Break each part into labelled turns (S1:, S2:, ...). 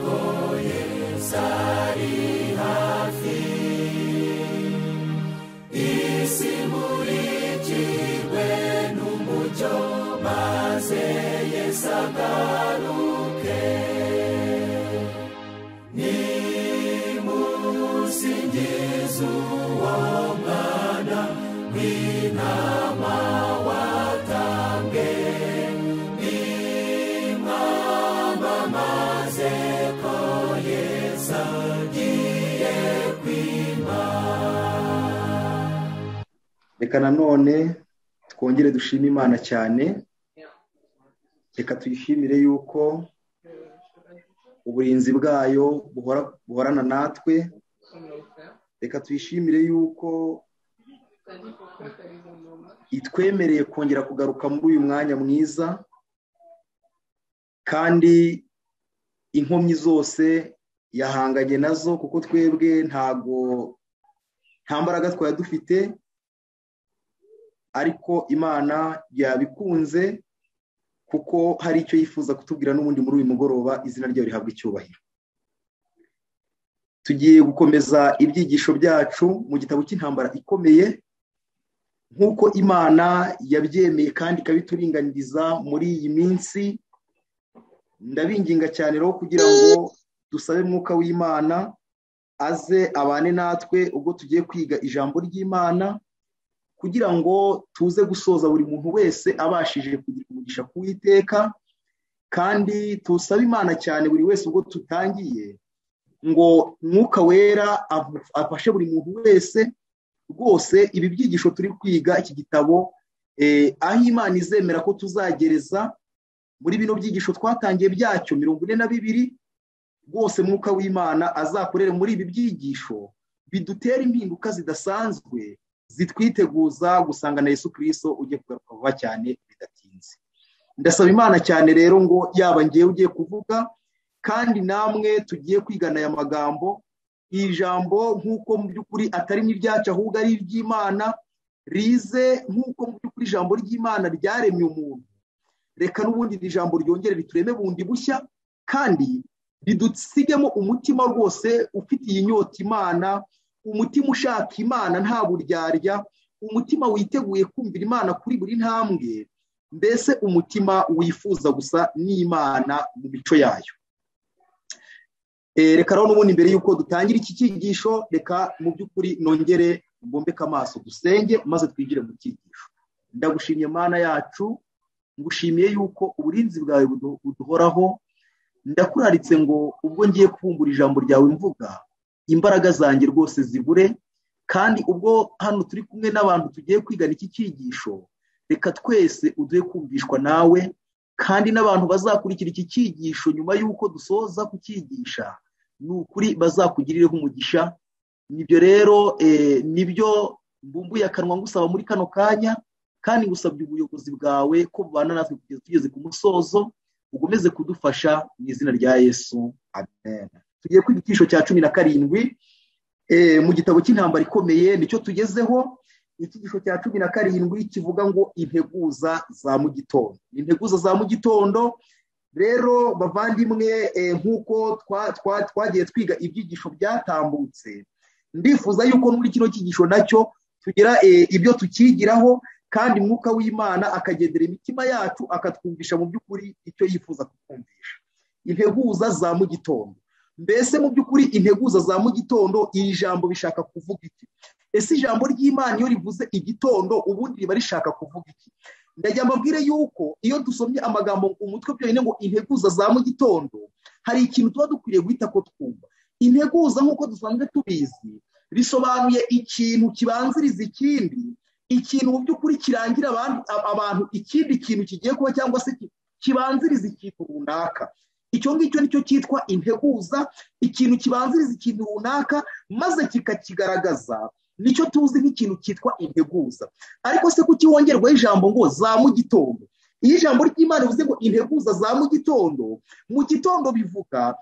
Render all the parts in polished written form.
S1: ko Yesu ari hafi, isi imurikirwe n'umucyo, maze Yesu agaruke. Nimusingize uwo mwana w'intama watambwe, nimwamamaze ko Yesu agiye kwima.
S2: Reka nanone twongere dushime Imana cyane. Reka tuyishimire yuko uburinzi bwayo buhorana natwe. Reka tuyishimire yuko itwemereye kongera kugaruka muri uyu mwanya mwiza, kandi inkomyi zose yahanganye nazo, kuko twebwe nta mbaraga twari dufite, ariko Imana yabikunze kuko hari icyo yifuza kutubwira n'ubundi muri uyu mugoroba. Izina ryayo rihabwa icyubahiro. Tugiye gukomeza ibyigisho byacu mu gitabo cy'intambara ikomeye, nk'uko Imana yabyemeye kandi ikabituringaniriza muri iyi minsi. Ndabinginga cyane rero kugira ngo dusabe Mwuka w'Imana aze abane natwe ubwo tugiye kwiga ijambo ry'Imana, kugira ngo tuze gusoza buri muntu wese abashije kugira umugisha ku Uwiteka. Kandi tusabe Imana cyane buri wese ubwo tutangiye, ngo Mwuka Wera afashe buri muntu wese. Rwose ibi byigisho turi kwiga, iki gitabo aho Imana izemera ko tuzagereza muri bino byigisho twatangiye byacyo 42, rwose Mwuka w'Imana azakorere muri ibi byigisho, bidutera impinduka zidasanzwe, zitwiteguza gusangana Yesu Kristo ugiye kugaruka vuba cyane bidatinze. Ndasaba Imana cyane rero ngo yaba ngiye ugiye kuvuga, kandi namwe tugiye kwigana aya magambo, ijambo nk'uko mu by'ukuri atari n'iryacu ahubwo ari iry'Imana, rize nk'uko mu by'ukuri ijambo ry'Imana ryaremye umuntu. Reka n'ubundi iri jambo ryongere ritureme bundi bushya, kandi ridusigemo umutima rwose ufitiye inyota Imana, umutima ushaka Imana nta buryarya, umutima witeguye kumvira Imana kuri buri ntambwe, mbese umutima wifuza gusa n'Imana mu mico yayo. Reka rero n'ubundi mbere yuko dutangira iki cyigisho, reka mu by'ukuri nongere mbombeke amaso dusenge maze twigire mu cyigisho. Ndagushimye Mana yacu, ngushimiye yuko uburinzi bwawe buduhoraho. Ndakuraritse ngo ubwo ngiye kubumbura ijambo ryawe mvuga, imbaraga zanjye rwose zibure, kandi ubwo hano turi kumwe n'abantu tugiye kwigana iki cyigisho, reka twese uduhe kumvishwa nawe, kandi n'abantu bazakurikira iki cyigisho nyuma y'uko dusoza kucyigisha, ni ukuri bazakugirireho umugisha. Nibyo rero nibyo mbumbuye akanwa ngusaba muri kano kanya, kandi ngusabye ubuyobozi bwawe ko bubana natwe kugeza tugeze ku musozo. Ugomeze kudufasha mu izina rya Yesu, amen. Tugiye kwiga icyigisho cya 17 mu gitabo cy'intambara ikomeye, nicyo tugezeho. Icyigisho cya 17 kivuga ngo integuza za mu gitondo. Integuza za mu gitondo rero bavandimwe, nk'uko twagiye twiga ibyigisho byatambutse, ndifuza yuko muri kino cyigisho nacyo tugira ibyo tukigiraho, kandi Mwuka w'Imana akagendera imitima yacu akatwumvisha mu by'ukuri icyo yifuza kutwumvisha. Integuza za mu gitondo, mbese mu by'ukuri integuza za mu gitondo, iri jambo bishaka kuvuga iki? Ese ijambo ry'Imana iyo rivuze igitondo ubundi riba rishaka kuvuga iki? Ndagira mbabwire yuko iyo dusomye amagambo umutwe byonyine ngo integuza za mu gitondo, hari ikintu tuba dukwiriye guhita ko twumva. Integuza nk'uko dusanzwe tubizi, bisobanuye ikintu kibanziriza ikindi, ikintu mu by'ukuri kirangira abantu ikindi kintu kigiye kuba, cyangwa se kibanziriza ikintu runaka. Icyo ngicyo nicyo cyitwa integuza, ikintu kibanziriza ikintu runaka maze kikakigaragaza, nicyo tuzi nk'ikintu cyitwa integuza. Ariko se kuki wongerwaho ijambo ngo za mu gitondo? Iyo ijambo ry'Imana rivuze ngo integuza za mu gitondo bivuga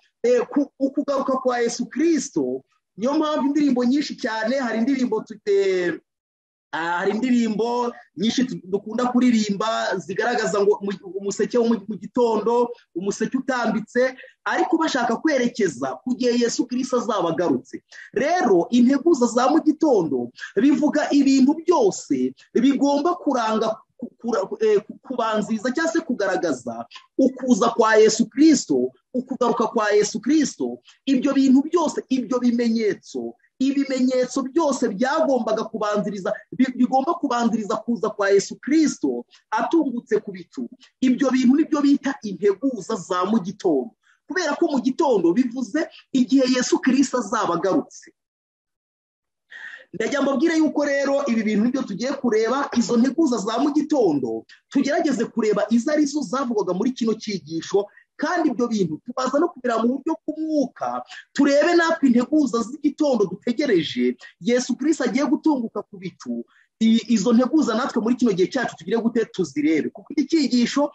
S2: ukugaruka kwa Yesu Kristo. Niyo mpamvu indirimbo nyinshi cyane, hari indirimbo hari indirimbo nyinshi dukunda kuririmba zigaragaza ngo umuseke wo mu gitondo, umuseke utambitse, ariko bashaka kwerekeza ku gihe Yesu Kristo azaba agarutse. Rero integuza za mu gitondo bivuga ibintu byose bigomba kuranga kubanziza cyangwa se kugaragaza ukuza kwa Yesu Kristo, ukugaruka kwa Yesu Kristo. Ibyo bintu byose, ibyo ibimenyetso byose byagombaga kubanziriza, bigomba kubanziriza kuza kwa Yesu Kristo atungutse ku bicu. Ibyo bintu nibyo bita integuza za mu gitondo, kubera ko mu gitondo bivuze igihe Yesu Kristo azaba agarutse. Ndajya mbabwire yuko rero ibi bintu nibyo tugiye kureba, izo nteguza za mu gitondo tugerageze kureba izo arizo zavugwaga muri kino cyigisho, kandi ibyo bintu tubaza no kubira mu buryo bw'umwuka, turebe natwe integuza z'igitondo dutegereje Yesu Kristo agiye gutunguka ku bicu. Izo nteguza natwe muri kino gihe cyacu tugire gute tuzirebe, kuko iki cyigisho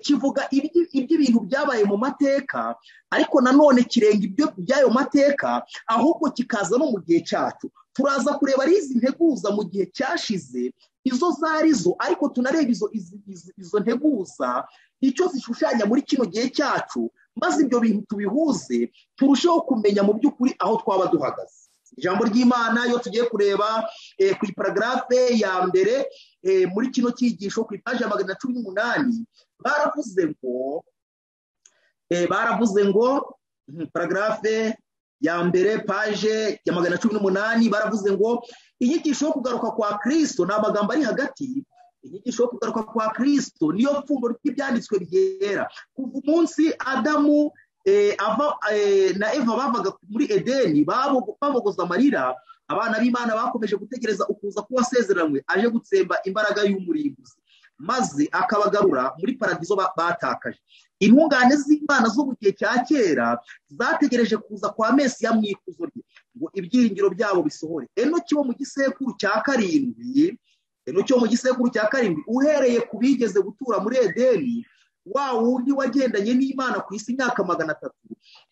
S2: kivuga iby'ibintu byabaye mu mateka, ariko nanone kirenga ibyo by'ayo mateka, ahubwo kikaza no mu gihe cyacu. Turaza kureba ari izi nteguza mu gihe cyashize izo zarizo, ariko tunareba izo nteguza icyo zishushanya muri kino gihe cyacu, maze ibyo bintu tubihuze turusheho kumenya mu by'ukuri aho twaba duhagaze. Ijambo ry'Imana iyo tugiye kureba ku iparagrafe ya mbere muri kino cyigisho ku ipaji ya 118 baravuze ngo paragrafe ya mbere paje ya 118 baravuze ngo inyigisho yo kugaruka kwa Kristo ni amagambo ari hagati. Inyigisho yo kugaruka kwa Kristo niyo pfundo ry'ibyanditswe byera. Kuva umunsi Adamu na Eva bavaga muri Edeni babogoza amarira, abana b'Imana bakomeje gutegereza ukuza k'uwasezeranywe aje gutsemba imbaraga y'umurimbuzi, maze akabagarura muri paradizo batakaje. Intungane z'Imana zo mu gihe cya kera zategereje kuza kwa Mesiya mu ikuzo rye ngo ibyiringiro byabo bisohore. Enoki wo mu gisekuru cya karindwi, uhereye ku bigeze gutura muri Edeni, wa wundi wagendanye n'Imana ku isi imyaka 300,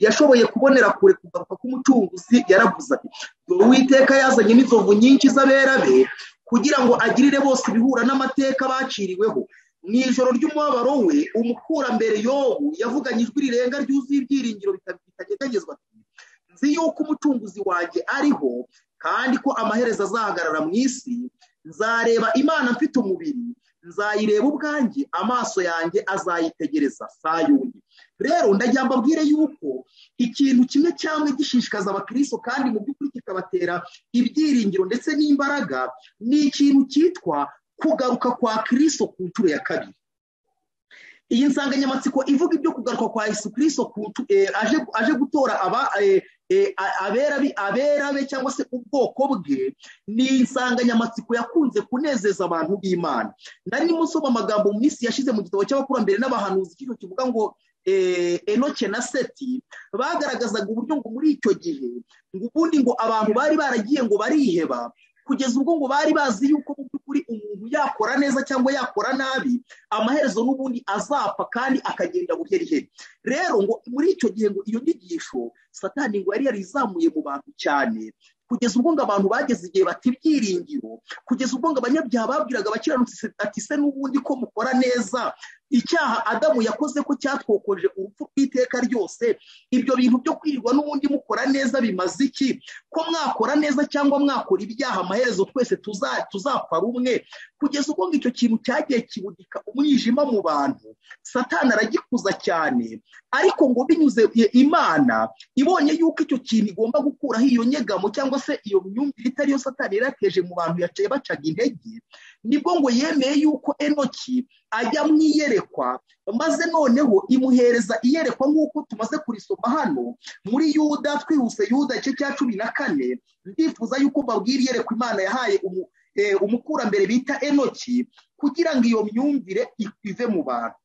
S2: yashoboye kubonera kure kugaruka k'umucunguzi. Yaravuze ati, Uwiteka yazanye n'inzovu nyinshi z'abera be kugira ngo agirire bose ibihura n'amateka baciriweho. Mu ijoro ry'umubabaro we umukurambere Yobu yavuganye ijwi rirenga ryuzuye ibyiringiro bitageganyezwa ati, nzi yuko umucunguzi wanjye ariho kandi ko amaherezo azahagarara mu isi. Nzareba Imana mfite umubiri, nzayireba ubwanjye, amaso yanjye azayitegereza Sayuni. Rero ndagira mbabwire yuko ikintu kimwe cyamwe gishishikaza abakristo kandi mu by'ukuri kikabatera ibyiringiro ndetse n'imbaraga, ni ikintu cyitwa kugaruka kwa Kristo ku nshuro ya kabiri. Iyi nsanganyamatsiko ivuga ibyo kugaruka kwa Yesu Kristo aje gutora abera be cyangwa se ubwoko bwe, ni insanganyamatsiko yakunze kunezeza abantu b'Imana. Nari musoma amagambo mu minsi yashize mu gitabo cy'abakurambere n'abahanuzi kino kivuga ngo Enoke na Seti bagaragazaga uburyo ngo muri icyo gihe ngo ubundi ngo abantu bari baragiye ngo bariheba, kugeza ubwo ngo bari bazi yuko mu by'ukuri umuntu yakora neza cyangwa yakora nabi, amaherezo n'ubundi azapfa kandi akagenda buheriheri. Rero ngo muri icyo gihe ngo iyo nyigisho Satani ngo yari yarizamuye mu bantu cyane, kugeza ubwo ngo abantu bageze igihe bati ibyiringiro, kugeza ubwo ngo abanyabyaha babwiraga abakiranutsi ati se n'ubundi ko mukora neza, icyaha Adamu yakoze ko cyatwokoje urupfu rw'iteka ryose, ibyo bintu byo kwirirwa n'ubundi mukora neza bimaze iki? Ko mwakora neza cyangwa mwakora ibyaha amaherezo twese tuzapfa rumwe. Kugeza ubwo ngo icyo kintu cyagiye kibudika umwijima mu bantu, Satani aragikuza cyane, ariko ngo binyuze Imana ibonye yuko icyo kintu igomba gukuraho iyo nyegamo cyangwa se iyo myumvire itari yo Satani yarateje mu bantu yaciye bacaga intege, nibwo ngo yemeye yuko Enoki ajya mu iyerekwa, maze noneho imuhereza iyerekwa nk'uko tumaze kurisoma hano muri Yuda. Twihuse Yuda igice cya 14, ndifuza yuko mbabwira iyerekwa Imana yahaye umukurambere bita Enoki kugira ngo iyo myumvire ive mu bantu.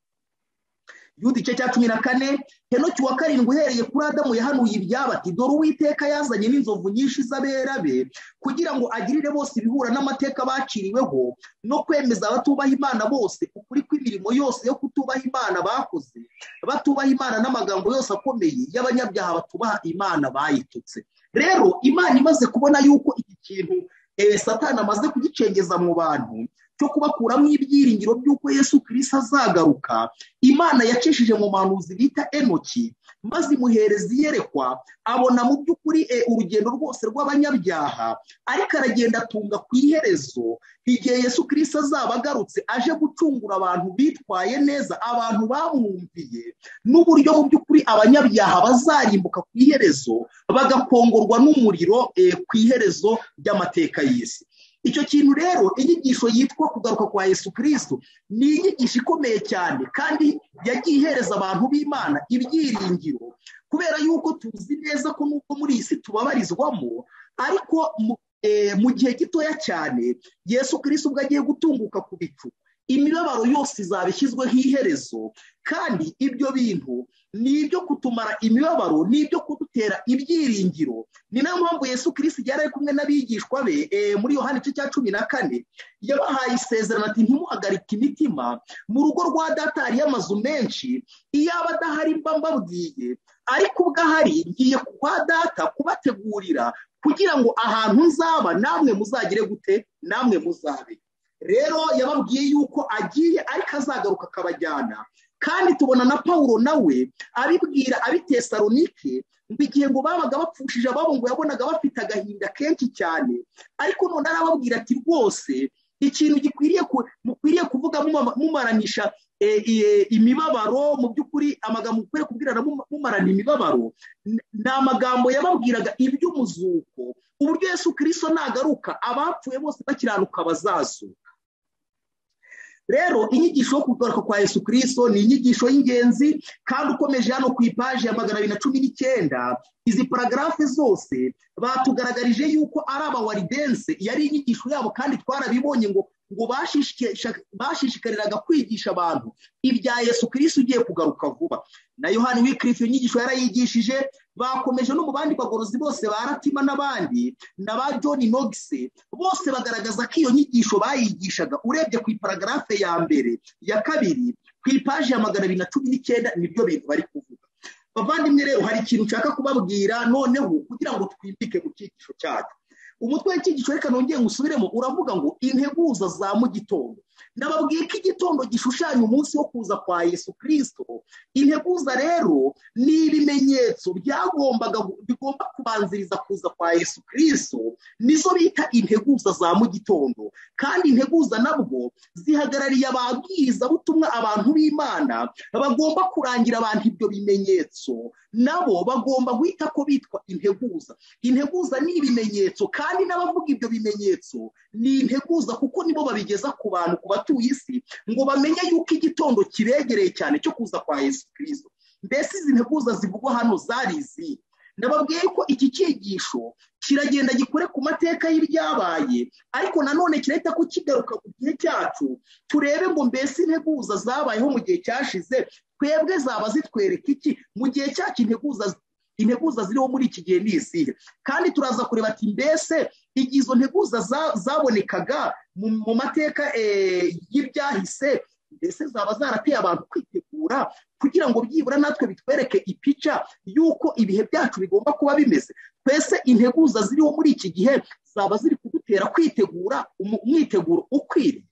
S2: Yuda igice cya 14, Enoki wa karindwi uhereye kuri Adamu yahanuye ibyaba ati, dore Uwiteka yazanye n'inzovu nyinshi z'abera be kugira ngo agirire bose ibihura n'amateka baciriweho, no kwemeza abatubaha Imana bose ukuri kw'imirimo yose yo kutubaha Imana bakoze, batubaha Imana n'amagambo yose akomeye y'abanyabyaha batubaha Imana bayitutse. Rero Imana imaze kubona yuko iki kintu Satani amaze kugicengeza mu bantu cyo kubakuramo ibyiringiro by'uko Yesu Kristo azagaruka, Imana yacishije mu manuzi bita Enoki, maze imuhereza iyerekwa, abona mu by'ukuri urugendo rwose rw'abanyabyaha, ariko aragenda atunga ku iherezo igihe Yesu Kristo azaba agarutse aje gucungura abantu bitwaye neza, abantu bamwumviye, n'uburyo mu by'ukuri abanyabyaha bazarimbuka ku iherezo bagakongorwa n'umuriro ku iherezo ry'amateka y'isi. Icyo kintu rero, inyigisho yitwa kugaruka kwa Yesu Kristo ni inyigisho ikomeye cyane, kandi yagiye ihereza abantu b'Imana ibyiringiro, kubera yuko tuzi neza ko nubwo muri iyi si tubabarizwamo, ariko mu gihe gitoya cyane Yesu Kristo ubwo agiye gutunguka ku bicu, imibabaro yose izaba ishyizweho iherezo, kandi ibyo bintu ni ibyo kutumara imibabaro, ni ibyo kudutera ibyiringiro. Ni nayo mpamvu Yesu Kristo yari ari kumwe n'abigishwa be muri Yohana igice cya 14 yabahaye isezerano ati ntimuhagarike imitima, mu rugo rwa data hariyo amazu menshi, iyaba adahari mba mbabwiye, ariko ubwo ahari ngiye kwa data kubategurira, kugira ngo ahantu nzaba namwe muzagire gute, namwe muzabe. Rero yababwiye yuko agiye ariko azagaruka akabajyana, kandi tubona na Pawulo nawe abibwira ab'Itesalonike ngo igihe ngo babaga bapfushije ababo ngo yabonaga bafite agahinda kenshi cyane, ariko none arababwira ati rwose ikintu mukwiriye kuvuga mumaranisha imibabaro, mu by'ukuri amagambo mukwiriye kubwirana mumarana imibabaro ni amagambo yababwiraga iby'umuzuko, uburyo Yesu Kristo nagaruka abapfuye bose bakiranuka bazazuka. Rero inyigisho yo kugaruka kwa Yesu Kristo ni inyigisho y'ingenzi, kandi ukomeje hano ku ipaji ya 219 izi paragrafe zose batugaragarije yuko ari abawaridense yari inyigisho yabo, kandi twarabibonye ngo bashishikariraga kwigisha abantu ibya Yesu Kristo ugiye kugaruka vuba. Na Yohani Wycliffe inyigisho yarayigishije, bakomeje no mu bandi bagorozi bose baratima n'abandi na ba John Knox, bose bagaragaza ko iyo nyigisho bayigishaga. Urebye ku paragrafe ya mbere, ya kabiri, ku ipaji ya 219 nibyo bintu bari kuvuga. Bavandimwe rero, hari ikintu nshaka kubabwira noneho kugira ngo twimbike mu cyigisho cyacu. Umutwe w'icyigisho reka nongeye ngusubiremo, uravuga ngo integuza za mu gitondo. Nababwiye ko igitondo gishushanya umunsi wo kuza kwa Yesu Kristo. Integuza rero ni ibimenyetso bigomba kubanziriza kuza kwa Yesu Kristo, nizo bita integuza za mu gitondo. Kandi integuza nabwo zihagarariye ababwiriza butumwa, abantu b'Imana bagomba kurangira abantu ibyo bimenyetso, nabo bagomba guhita ko bitwa integuza. Integuza ni ibimenyetso, kandi n'abavuga ibyo bimenyetso ni integuza, kuko nibo babigeza ku bantu, ku batuye isi, ngo bamenye yuko igitondo kiregereye cyane cyo kuza kwa Yesu Kristo. Mbese izi nteguza zivugwa hano zari izi. Nababwiye ko iki cyigisho kiragenda gikore ku mateka y'ibyabaye, ariko nanone kirahita ko kigaruka ku gihe cyacu, turebe ngo mbese integuza zabayeho mu gihe cyashize twebwe zaba zitwereka iki mu gihe cyacu. Integuza ziriho muri iki gihe ni izihe? Kandi turaza kureba ati mbese izo nteguza zabonekaga mu mateka y'ibyahise, mbese zaba zarateye abantu kwitegura kugira ngo byibura natwe bitwereke ipica y'uko ibihe byacu bigomba kuba bimeze. Twese integuza ziriho muri iki gihe zaba ziri kudutera kwitegura umwiteguro ukwiriye.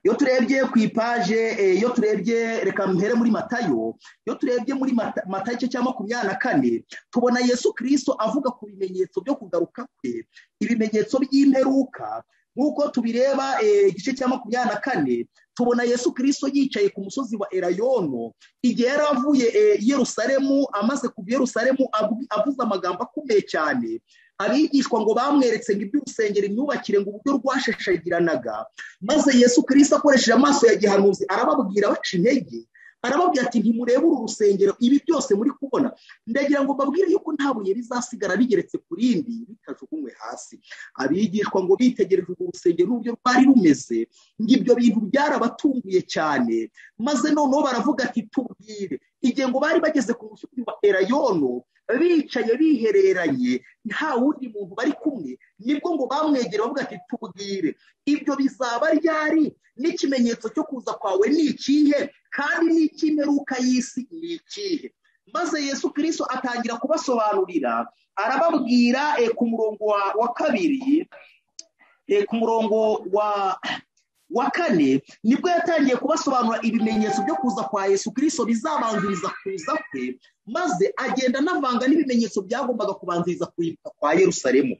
S2: Iyo turebye ku ipaje, iyo turebye, reka mpere muri Matayo, iyo turebye muri Matayo igice cya 24 tubona Yesu Kristo avuga ku bimenyetso byo kugaruka kwe, ibimenyetso by'imperuka. Nk'uko tubireba igice cya 24 tubona Yesu Kristo yicaye ku musozi wa Elayono, igihe yari avuye i Yerusalemu. Amaze kuva i Yerusalemu avuze amagambo akomeye cyane, abigishwa ngo bamweretse ngo iby'urusengero imyubakire ngo uburyo rwashashagiranaga, maze Yesu Kristo akoresheje amaso ya gihanuzi arababwira baca intege, arababwira ati ntimurebe uru rusengero, ibi byose muri kubona, ndagira ngo mbabwire yuko nta buye rizasigara rigeretse ku rindi ritajugunywe hasi. Abigishwa ngo bitegereje urwo rusengero n'uburyo rwari rumeze, ngo ibyo bintu byarabatunguye cyane, maze noneho baravuga ati tubwire. Igihe ngo bari bageze ku musozi wa Elayono bicaye bihereranye, nta wundi muntu bari kumwe, nibwo ngo bamwegera bavuga ati tubwire ibyo bizaba ryari, n'ikimenyetso cyo kuza kwawe ni ikihe, kandi n'icy'imperuka y'isi ni ikihe? maze Yesu Kristo atangira kubasobanurira, arababwira ku murongo wa kabiri, ku murongo wa kane nibwo yatangiye kubasobanura ibimenyetso byo kuza kwa Yesu Kristo bizabanziriza kuza kwe, maze agenda anavanga n'ibimenyetso byagombaga kubanziriza kurimbuka kwa Yerusalemu.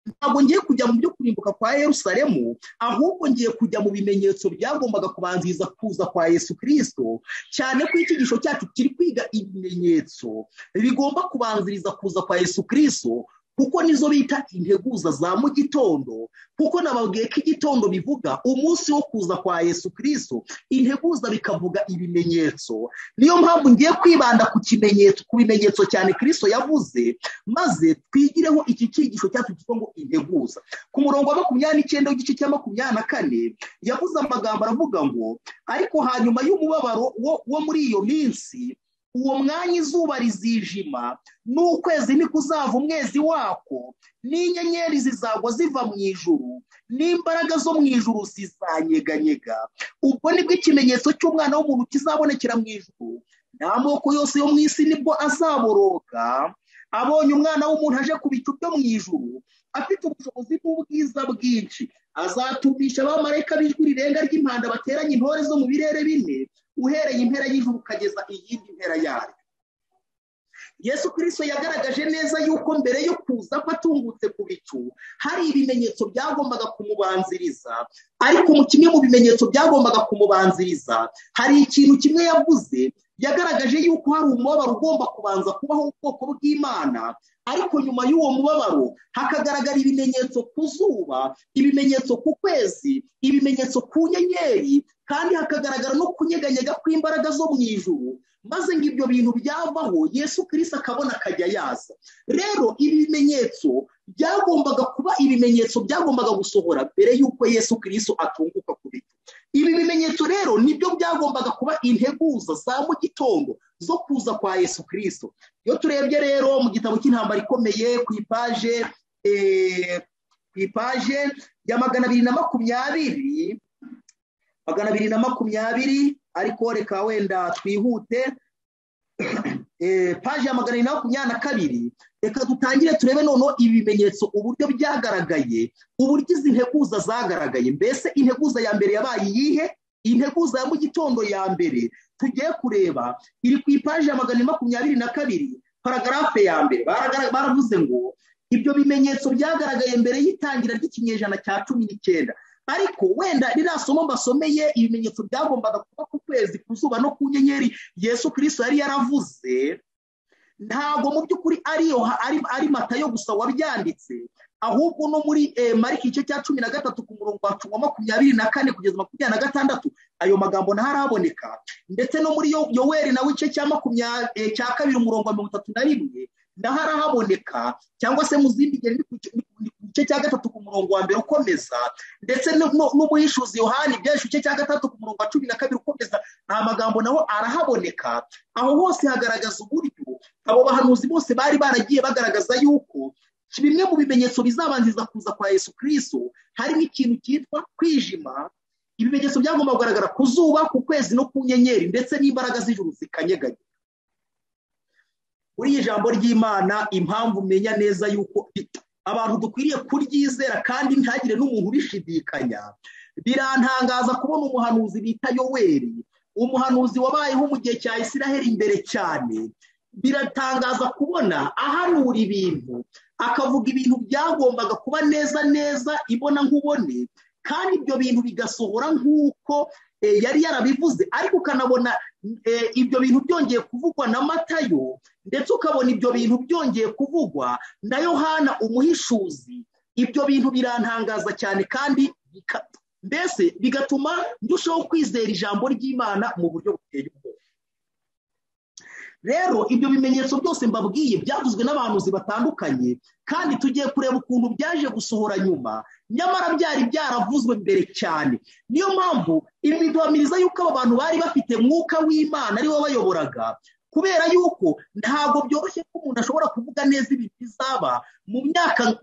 S2: Ntabwo ngiye kujya mu byo kurimbuka kwa Yerusalemu, ahubwo ngiye kujya mu bimenyetso byagombaga kubanziriza kuza kwa Yesu Kristo, cyane ko icyigisho cyacu kiri kwiga ibimenyetso bigomba kubanziriza kuza kwa Yesu Kristo, kuko nizo bita integuza za mu gitondo, kuko nababwiye ko igitondo bivuga umunsi wo kuza kwa Yesu Kristo, integuza bikavuga ibimenyetso. Niyo mpamvu ngiye kwibanda ku bimenyetso cyane Kristo yavuze, maze twigireho iki cyigisho cyacu cyitwa ngo integuza. Ku murongo wa 29 w'igice cya 24 yavuze amagambo aravuga ngo, ariko hanyuma y'umubabaro wo muri iyo minsi, uwo mwanya izuba rizijima, n'ukwezi nikuzava umwezi wako, n'inyenyeri zizagwa ziva mu ijuru, n'imbaraga zo mu ijuru zizanyeganyega. Ubwo nibwo ikimenyetso cy'umwana w'umuntu kizabonekera mu ijuru, n'amoko yose yo mu isi nibwo azaboroga, abonye umwana w'umuntu aje ku bicu byo mu ijuru, afite ubushobozi n'ubwiza bwinshi. Azatumisha abamarayika b'ijwi rirenga ry'impanda bateranye intore zo mu birere bine, uhereye impera y'ijuru ukageza iyindi mpera yayo. Yesu Kristo yagaragaje neza yuko mbere yo kuza ko atungutse ku bicu hari ibimenyetso byagombaga kumubanziriza, ariko mu kimwe mu bimenyetso byagombaga kumubanziriza hari ikintu kimwe yavuze. Yagaragaje yuko hari umubabaro ugomba kubanza kubaho ubwoko bw'Imana, ariko nyuma y'uwo mubabaro hakagaragara ibimenyetso ku zuba, ibimenyetso ku kwezi, ibimenyetso ku nyenyeri, kandi hakagaragara no kunyeganyega kw'imbaraga zo mu ijuru. Maze ngo ibyo bintu byavaho Yesu Kristo akabona akajya yaza. Rero ibi bimenyetso byagombaga kuba ibimenyetso byagombaga gusohora mbere y'uko Yesu Kristo atunguka ku bicu. Ibi bimenyetso rero nibyo byagombaga kuba integuza za mu gitondo zo kuza kwa Yesu Kristo. Iyo turebye rero mu gitabo cy'intambara ikomeye ku ipaje ya 220, ariko reka wenda twihute, paje ya 222, reka dutangire turebe noneho ibi bimenyetso uburyo byagaragaye, uburyo izi nteguza zagaragaye. Mbese integuza ya mbere yabaye iyihe? Integuza ya mu gitondo ya mbere tugiye kureba iri ku ipaje ya 222, paragarafe ya mbere. Baravuze ngo ibyo bimenyetso byagaragaye mbere y'itangira ry'ikinyejana cya 19. Ariko wenda rirasomo mbasomeye ibimenyetso byagombaga kuba ku kwezi, ku zuba no ku nyenyeri Yesu Kristo yari yaravuze, ntabwo mu by'ukuri ari Matayo gusa wabyanditse, ahubwo no muri Mariko igice cya 13 ku murongo wa 24 kugeza 26 ayo magambo naharaboneka, ndetse no muri Yoweri nawe igice cya 2 umurongo wa 31 naharahaboneka, cyangwa se mu zindi gice cya 3 ku murongo wa 1 ukomeza, ndetse n'umuhishuzi Yohani byashu igice cya 3 ku murongo wa 12 ukomeza, nta magambo naho arahaboneka. Aho hose hagaragaza uburyo abo bahanuzi bose bari baragiye bagaragaza yuko bimwe mu bimenyetso bizabanziza kuza kwa Yesu Kristo harimo ikintu cyitwa kwijima. Ibimenyetso byagomba kugaragara ku zuba, ku kwezi no ku nyenyeri, ndetse n'imbaraga z'ijuru zikanyeganya. Muri ijambo ry'Imana impamvu menya neza yuko abantu dukwiriye kuryizera kandi ntagire n'umuntu ubishidikanya, birantangaza kubona umuhanuzi bita Yoweri, umuhanuzi wabayeho mu gihe cya Isiraheli imbere cyane. Biratangaza kubona ahanura ibintu, akavuga ibintu byagombaga kuba neza neza ibona nkubone, kandi ibyo bintu bigasohora nk'uko yari yarabivuze. Ariko ukanabona ibyo bintu byongeye kuvugwa na Matayo, ndetse ukabona ibyo bintu byongeye kuvugwa na Yohana umuhishuzi. Ibyo bintu birantangaza cyane, kandi mbese bigatuma ndushaho kwizera ijambo ry'Imana mu buryo buteye ubwoba. Rero ibyo bimenyetso byose mbabwiye byavuzwe n'abahanuzi batandukanye, kandi tugiye kureba ukuntu byaje gusohora nyuma, nyamara byari byaravuzwe mbere cyane. Niyo mpamvu ibi biduhamiriza yuko aba bantu bari bafite mwuka w'Imana ari we bayoboraga, kubera yuko ntabwo byoroshye ko umuntu ashobora kuvuga neza ibintu bizaba mu myaka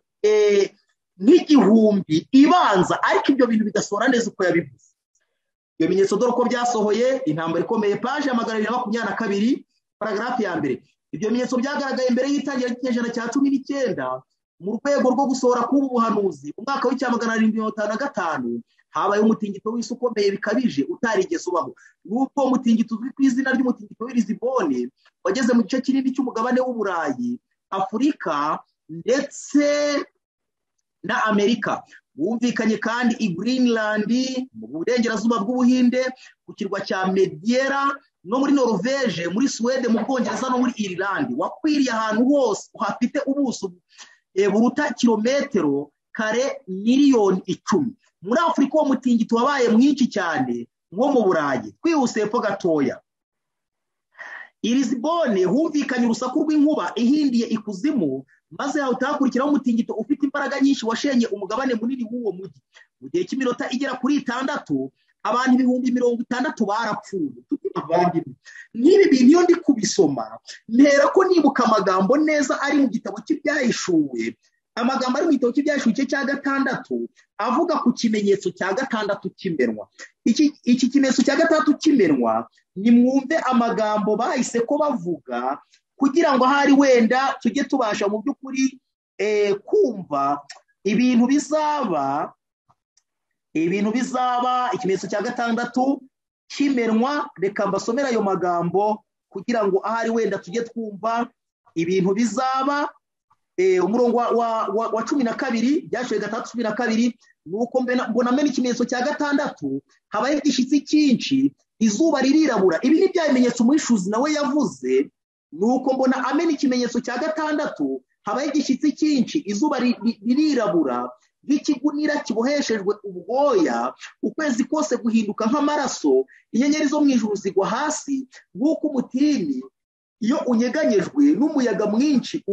S2: nk'igihumbi ibanza, ariko ibyo bintu bigasohora neza uko yabivuze. Ibyo bimenyetso dore uko byasohoye. Intambara ikomeye, paje ya 222, paragarafu ya mbere. Ibyo bimenyetso byagaragaye mbere y'itangira ry'ikinyejana cya 19 mu rwego rwo gusohora k'ubu buhanuzi mu mwaka w'1755 habaye umutingito w'isi ukomeye bikabije utarigeze ubaho. N'ubwo umutingito uzwi ku izina ry'umutingito w'i Lisbonne wageze mu gice kinini cy'umugabane w'Uburayi, Afurika ndetse na Amerika. Wumvikanye kandi i Greenland mu burengerazuba bw'Ubuhinde, ku kirwa cya Madeira no muri Norvege, muri Sweden, mu Bwongereza no muri Ireland. Wakwiriye ahantu hose uhafite ubuso buruta kilometero kare miliyoni 10. Muri Afurika uwo mutingito wabaye mwinshi cyane nko mu Burayi. Twihuse hepfo gatoya, i Lisbonne humvikanye urusaku rw'inkuba ihindiye ikuzimu, maze hatakurikiraho umutingito ufite imbaraga nyinshi washenye umugabane munini w'uwo mujyi. Mu gihe cy'iminota igera kuri 6 abantu 60,000 barapfuye. Abavandimwe, n'ibi bintu iyo ndi kubisoma ntera ko nibuka amagambo neza ari mu gitabo cy'Ibyahishuwe. Amagambo ari mu gitabo cy'Ibyahishuwe cya 6 avuga ku kimenyetso cya 6 cy'imenwa. Iki kimenyetso cya 6 cy'imenwa, nimwumve amagambo bahise ko bavuga kugira ngo ahari wenda tujye tubasha mu by'ukuri kumva ibintu bizaba. Ikimenyetso cya 6 cy'imenwa, reka mbasomera ayo magambo kugira ngo ahari wenda tujye twumva ibintu bizaba. Umurongo wa 12 Byashoboye 6:12, nuko mbona amena ikimenyetso cya 6 habaye igishyitsi cyinshi, izuba ririrabura. Ibi ni bya bimenyetso Umuhishuzi nawe yavuze. Nuko mbona amena ikimenyetso cya 6 habaye igishyitsi cyinshi, izuba ririrabura nk'ikigunira kiboheshejwe ubwoya, ukwezi kose guhinduka nk'amaraso, inyenyeri zo mu ijuru zigwa hasi nk'uko umutini iyo unyeganyejwe n'umuyaga mwinshi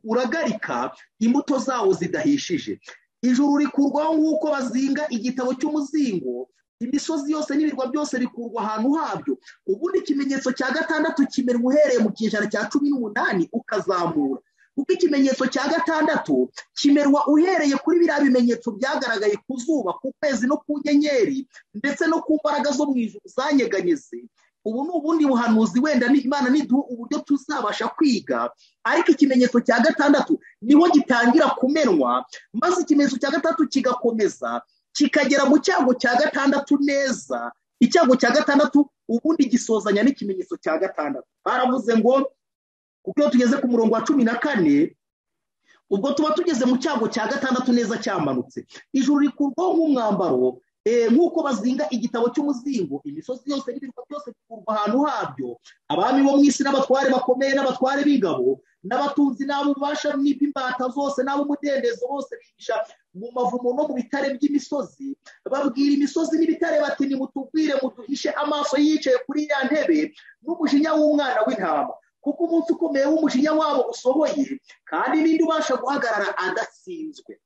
S2: uragarika imbuto zawo zidahishije. Ijuru rikurwaho nk'uko bazinga igitabo cy'umuzingo, imisozi yose n'ibirwa byose bikurwa ahantu habyo. Ubundi ikimenyetso cya 6 kimenwa uhereye mu kinyejana cya 18 ukazamura, kuko ikimenyetso cya 6 kimenwa uhereye kuri biriya bimenyetso byagaragaye ku zuba, ku kwezi no ku nyenyeri, ndetse no ku mbaraga zo mu ijuru zanyeganyeze. Ubu ni ubundi buhanuzi wenda Imana niduha uburyo tuzabasha kwiga, ariko ikimenyetso cya 6 niho gitangira kumenwa, maze ikimenyetso cya 6 kigakomeza kikagera mu cyago cya 6 neza. Icyago cya 6 ubundi gisozanya n'ikimenyetso cya 6. Baravuze ngo kuko iyo tugeze ku murongo wa 14 ubwo tuba tugeze mu cyago cya 6 neza cyamanutse. Ijuru rikurwaho nk'umwambaro, nk'uko bazinga igitabo cy'umuzingo, imisozi yose n'ibirwa byose bikurwa ahantu habyo. Abami bo mu isi n'abatware bakomeye n'abatware b'ingabo n'abatunzi n'abubasha n'imbata zose n'ab'umudendezo bose bigisha mu mavumo no mu bitare by'imisozi, babwira imisozi n'ibitare bati nimutubwire muduhishe amaso yicaye kuri ya ntebe n'umujinya w'umwana w'intama, kuko umunsi ukomeye w'umujinya wabo usohoye, kandi ninde ubasha guhagarara adatsinzwe.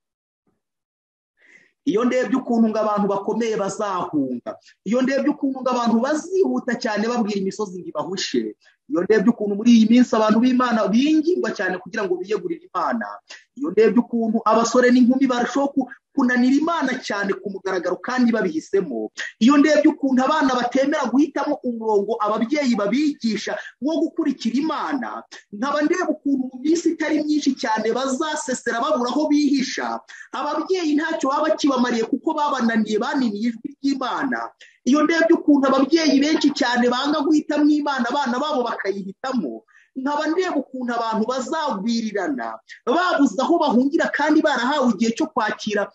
S2: Iyo ndebye ukuntu ngo abantu bakomeye bazahunga, iyo ndebye ukuntu ngo abantu bazihuta cyane babwira imisozi ngo ibahushe, iyo ndebye ukuntu muri iyi minsi abantu b'Imana bingingwa cyane kugira ngo biyegurire Imana, iyo ndebye ukuntu abasore n'inkumi barushaho kunanira Imana cyane ku mugaragaro kandi babihisemo, iyo ndebye ukuntu abana batemera guhitamo umurongo ababyeyi babigisha wo gukurikira Imana, nkaba ndeba ukuntu mu minsi itari myinshi cyane bazasesera babura aho bihisha, ababyeyi ntacyo baba kibamariye kuko babananiye, baniniye ijwi ry'Imana. Iyo ndebye ukuntu ababyeyi benshi cyane banga guhitamo Imana, abana babo bakayihitamo, nkaba ndeba ukuntu abantu bazagwirirana babuze aho bahungira kandi barahawe igihe cyo kwakira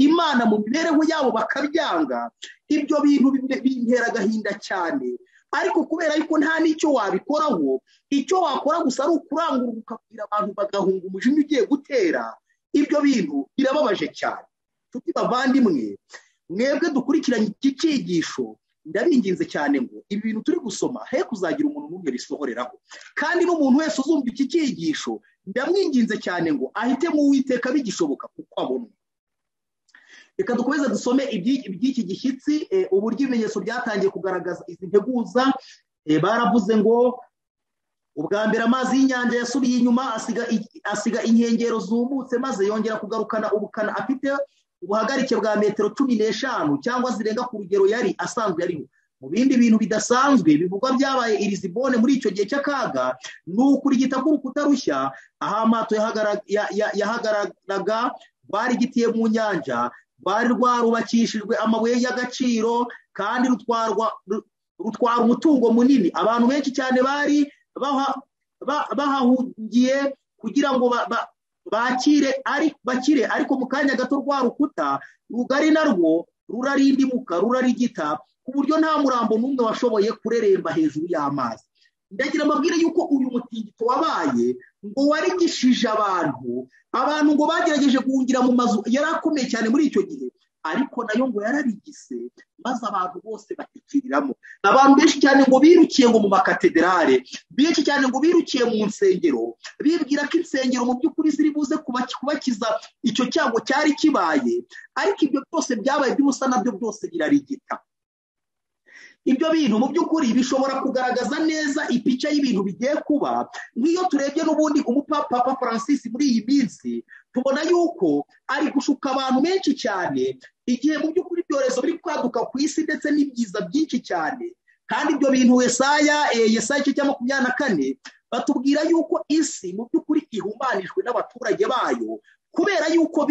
S2: Imana mu mibereho yabo bakabyanga. Ibyo bintu bintera agahinda cyane, ariko kubera yuko nta n'icyo wabikoraho, icyo wakora gusa ari ukurangurura ukabwira abantu bagahunga umujinya ugiye gutera. Ibyo bintu birababaje cyane. Tuti bavandimwe, mwebwe dukurikiranye iki cyigisho, ndabinginze cyane ngo ibi bintu turi gusoma he kuzagira umuntu n'umwe bisohoreraho, kandi n'umuntu wese uzumva iki cyigisho ndamwinginze cyane ngo ahite mu Uwiteka bigishoboka kuko abona. Reka dukomeze dusome iby'iki gishyitsi, uburyo ibimenyetso byatangiye kugaragaza izi nteguza. Baravuze ngo ubwa mbere amazi y'inyanja yasubiye inyuma asiga inkengero zumutse, maze yongera kugarukana ubukana afite ubuhagarike bwa metero 15 cyangwa zirenga ku rugero yari asanzwe ariho. mu bindi bintu bidasanzwe bivugwa byabaye i Lisbonne muri icyo gihe cy'akaga ni ukurigita k'urukuta rushya aho amato yahagararaga rwari gitiye mu nyanja rwari rwarubakishijwe amabuye y'agaciro kandi rutwara umutungo munini abantu benshi cyane bari bahahungiye kugira ngo bakire ariko mu kanya gato rwa rukuta rugari narwo rurarindimuka rurarigita ku buryo nta murambo n'umwe washoboye kureremba hejuru y'amazi. Ndagira amabwire yuko uyu mutingito wabaye ngo warigishije abantu ngo bagerageje guhungira mu mazu yari akomeye cyane muri icyo gihe ariko nayo ngo yararigise maze abantu bose bakikiriramo. Abantu benshi cyane ngo birukiye ngo mu makatedrale, benshi cyane ngo birukiye mu nsengero bibwira ko insengero mu by'ukuri ziri buze kubakiza icyo cyago cyari kibaye, ariko ibyo byose byabaye by'ubusa nabyo byose birarigita. Ibyo bintu mu by'ukuri bishobora kugaragaza neza ipica y'ibintu bigiye kuba. Nk'iyo turebye n'ubundi Papa Francis muri iyi minsi tubona yuko ari gushuka abantu benshi cyane igihe mu by'ukuri ibyorezo biri kwaduka ku isi ndetse n'ibyiza byinshi cyane. Kandi ibyo bintu Yesaya igice cya 24 batubwira yuko isi mu by'ukuri ihumanijwe n'abaturage bayo kubera yuko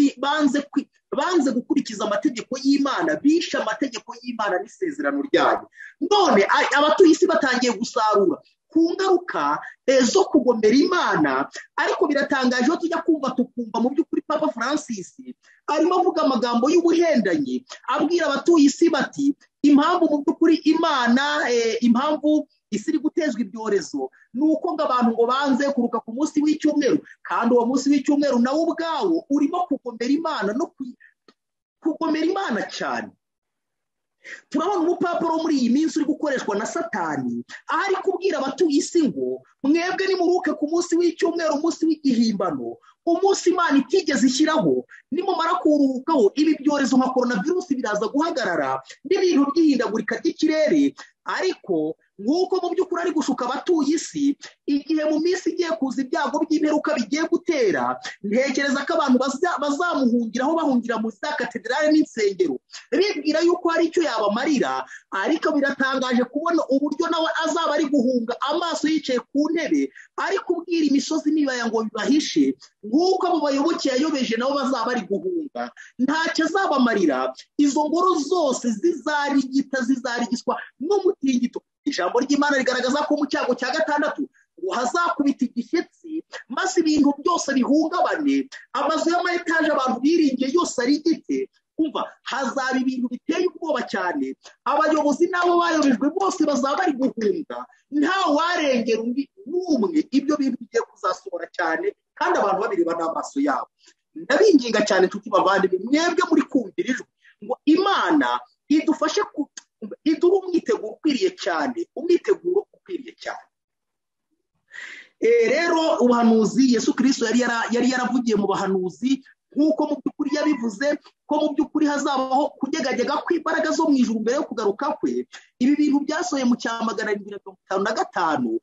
S2: banze gukurikiza amategeko y'Imana, bishe amategeko y'Imana n'isezerano ryayo. None abatuye isi batangiye gusarura ku ngaruka zo kugomera Imana, ariko biratangaje iyo tujya tukumva mu by'ukuri Papa Francis arimo avuga amagambo y'ubuhendanyi abwira abatuye isi bati impamvu mu by'ukuri impamvu isi iri gutezwa ibyorezo ni uko ngo abantu ngo banze kuruka ku munsi w'icyumweru, kandi uwo munsi w'icyumweru nawo ubwawo urimo kugomera Imana no kugomera Imana cyane. Turabona umupapuro muri iyi minsi uri gukoreshwa na Satani aho ari kubwira abatuye isi ngo mwebwe nimuruke ku munsi w'icyumweru, umunsi w'igihimbano, umunsi Imana itigeze ishyiraho. Nimumara kuruhukaho ibi byorezo nka coronavirus biraza guhagarara n'ibintu by'ihindagurika ry'ikirere. Ariko nk'uko mu by'ukuri ari gushuka abatuye isi, igihe mu minsi igiye kuza ibyago by'imperuka bigiye gutera, ntekereza ko abantu bazamuhungiraho bahungira mu za katedrale n'insengero bibwira yuko hari icyo yabamarira. Ariko biratangaje kubona uburyo nawe azaba ari guhunga amaso yicaye ku ntebe ari kubwira imisozi n'ibibaya ngo bibahishe, nk'uko abo bayoboke yayobeje nabo bazaba bari guhunga. Ntacyo azabamarira, izo ngoro zose zizarigiswa n'umutingito. Ijambo ry'Imana rigaragaza ko mu cyago cya 6 ngo hazakubita igishyitsi maze ibintu byose bihungabane, amazu y'amayetaje abantu biringiye yose arigite. Kumva hazaba ibintu biteye ubwoba cyane, abayobozi nabo bayobejwe bose bazaba bari guhunga, nta warengera undi n'umwe. Ibyo bintu bigiye kuzasohora cyane kandi abantu babireba n'amaso yabo. Ndabinginga cyane nshuti bavandimwe, mwebwe muri kumvira ijwi, ngo Imana idufashe iduha umwiteguro ukwiriye cyane, umwiteguro ukwiriye cyane. Rero ubuhanuzi Yesu Kristo yari yaravugiye mu bahanuzi nk'uko mu by'ukuri yabivuze ko mu by'ukuri hazabaho kugegagega kw'imbaraga zo mu ijuru mbere yo kugaruka kwe. Ibi bintu byasohoye mu cya 755.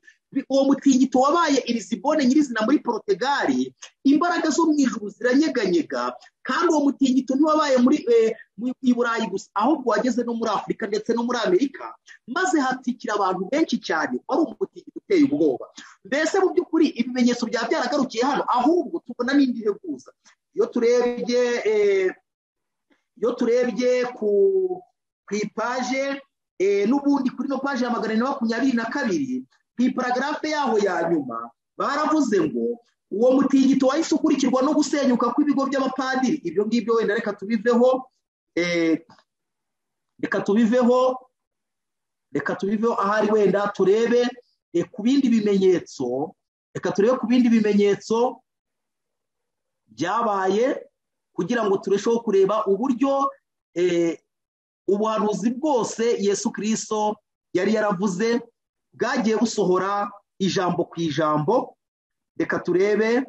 S2: Uwo mutingito wabaye i Lisbonne nyirizina muri Portugal, imbaraga zo mu ijuru ziranyeganyega. Kandi uwo mutingito ntiwabaye i Burayi gusa, ahubwo wageze no muri Afurika ndetse no muri Amerika, maze hatikira abantu benshi cyane. Wari umutingito uteye ubwoba. Mbese mu by'ukuri ibimenyetso byaba byaragarukiye hano, ahubwo tubona n'indi heguza. Iyo turebye ku ipaje n'ubundi kuri no paje ya 422 ku iparagrafe yaho ya nyuma baravuze ngo uwo mutingito wahise ukurikirwa no gusenyuka kw'ibigo by'abapadiri. Ibyo ngibyo wenda reka tubiveho ahari wenda turebe ku bindi bimenyetso. Reka turebe ku bindi bimenyetso byabaye kugira ngo turesheho kureba uburyo ubuhanuzi bwose Yesu Kristo yari yaravuze bwagiye busohora ijambo ku ijambo. Reka turebe,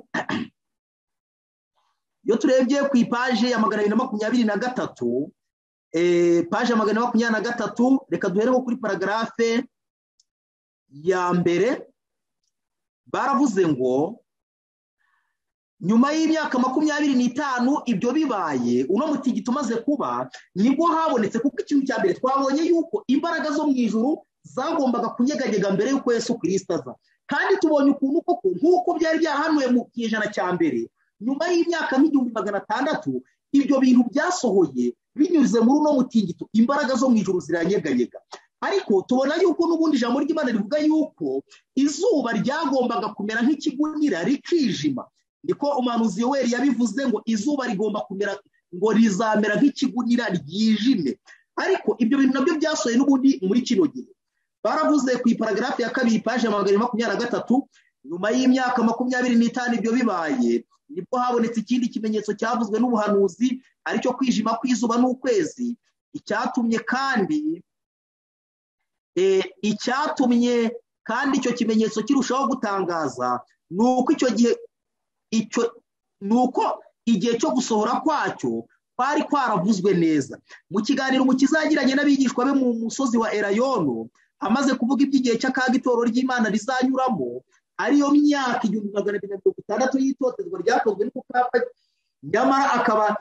S2: iyo turebye ku ipaje ya 223, paje ya 223, reka duhereho kuri paragrafe ya mbere. Baravuze ngo nyuma y'imyaka 25 ibyo bibaye, uno mutingito umaze kuba, nibwo habonetse, kuko ikintu cya mbere twabonye yuko imbaraga zo mu ijuru zagombaga kunyeganyega mbere y'uko Yesu Kristo aza, kandi tubonye ukuntu koko nk'uko byari byarahanuye mu kijana cya mbere, nyuma y'imyaka 1600 ibyo bintu byasohoye binyuze muri uno mutingito, imbaraga zo mu ijuru ziranyeganyega. Ariko tubona yuko n'ubundi ijambo ry'Imana rivuga yuko izuba ryagombaga kumera nk'ikigunira rikijima, niko umuhanuzi Yoweri yabivuze ngo izuba rigomba kumera, ngo rizamera nk'ikigunira ryijime. Ariko ibyo bintu nabyo byasohoye n'ubundi muri kino gihe. Baravuze ku iparagrafi ya 2 paje 23, nyuma y'imyaka 25 ibyo bibaye, nibwo habonetse ikindi kimenyetso cyavuzwe n'ubuhanuzi, aricyo kwijima kw'izuba n'ukwezi. Icyatumye kandi icyo kimenyetso kirushaho gutangaza nuko igihe cyo gusohora kwacyo kwari kwaravuzwe neza. Mu kiganiro Umukiza yagiranye n'abigishwa be mu musozi wa Elayono, amaze kuvuga iby'igihe cy'akaga itorero ry'Imana rizanyuramo, ariyo myaka 1260 y'itotezwa ryakozwe n'Umupapa, nyamara akaba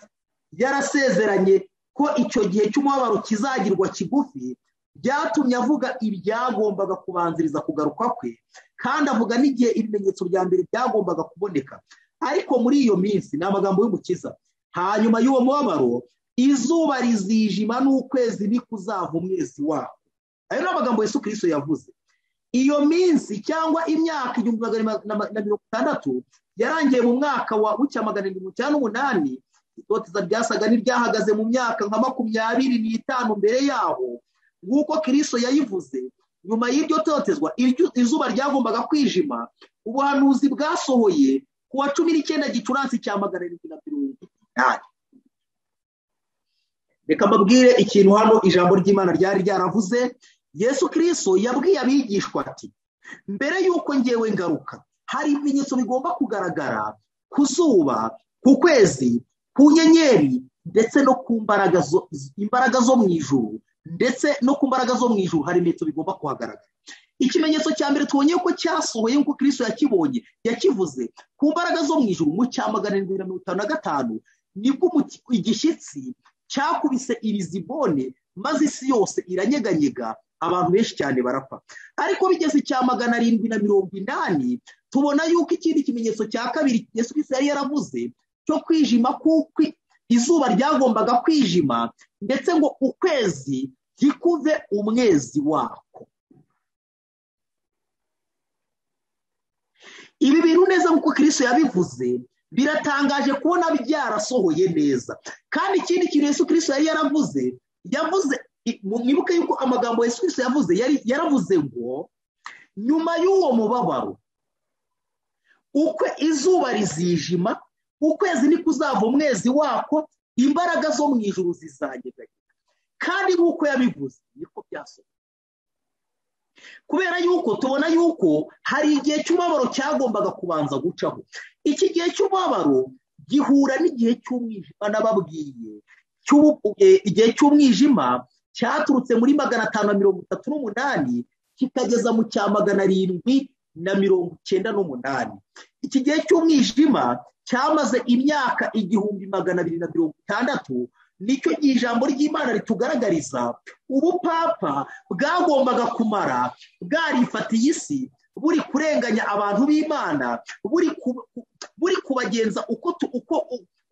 S2: yarasezeranye ko icyo gihe cy'umubabaro kizagirwa kigufi, byatumye avuga ibyagombaga kubanziriza kugaruka kwe, kandi avuga n'igihe ibimenyetso bya mbere byagombaga kuboneka. Ariko muri iyo minsi, ni amagambo y'Umukiza, hanyuma y'uwo mubabaro izuba rizijima n'ukwezi nikuzava umwezi wako. Ayo ni amagambo Yesu Kristo yavuze. Iyo minsi cyangwa imyaka 1600 yarangiye mu mwaka wa 1798. Itoteza ryasaga n'iryahagaze mu myaka nka 25 mbere yaho, nk'uko Kristo yayivuze. Nyuma y'iryo totezwa izuba ryagombaga kwijima, ubuhanuzi bwasohoye ku wa 19 Gicurasi cya 1780. Reka mbabwire ikintu hano ijambo ry'Imana ryari ryaravuze. Yesu Kristo yabwiye abigishwa ati, mbere y'uko ngewe ngaruka, hari ibimenyetso bigomba kugaragara ku zuba, ku kwezi, ku nyenyeri, ndetse no ku imbaraga zo mu ijuru, ndetse no ku mbaraga zo mu ijuru hari ibimenyetso bigomba kuhagaragara. Ikimenyetso cya mbere tubonye ko cyasohoye nk'uko Kristo yakibonye, yakivuze ku mbaraga zo mu ijuru mu cya 755, nibwo igishyitsi cyakubise Irizibone, maze isi yose iranyeganyega, abantu benshi cyane barapfa. Ariko bigeze cya 780, tubona yuko ikindi kimenyetso cya kabiri Yesu Kristo yari yaravuze cyo kwijima, kuko izuba ryagombaga kwijima, ndetse ngo ukwezi ntikuve umwezi wako. Ibi bintu neza nk'uko Kristo yabivuze biratangaje kubona byarasohoye neza. Kandi ikindi kintu Yesu Kristo yari yaravuze, mwibuke yuko amagambo Yesu Kristo yavuze yaravuze ngo nyuma y'uwo mubabaro izuba rizijima, ukwezi nikuzava umwezi wako, imbaraga zo mu ijuru zizanyeganyega. Kandi nk'uko yabivuze niko byasohoye, kubera yuko tubona yuko hari igihe cy'umubabaro cyagombaga kubanza gucaho. Iki gihe cy'umubabaro gihura n'igihe cy'umwijima nababwiye. Igihe cy'umwijima cyaturutse muri 538 kikageza mu cya 798. Iki gihe cy'umwijima cyamaze imyaka 1260. Nicyo gihe ijambo ry'Imana ritugaragariza ubupapa bwagombaga kumara bwarifatiye isi, buri kurenganya abantu b'Imana, buri kubagenza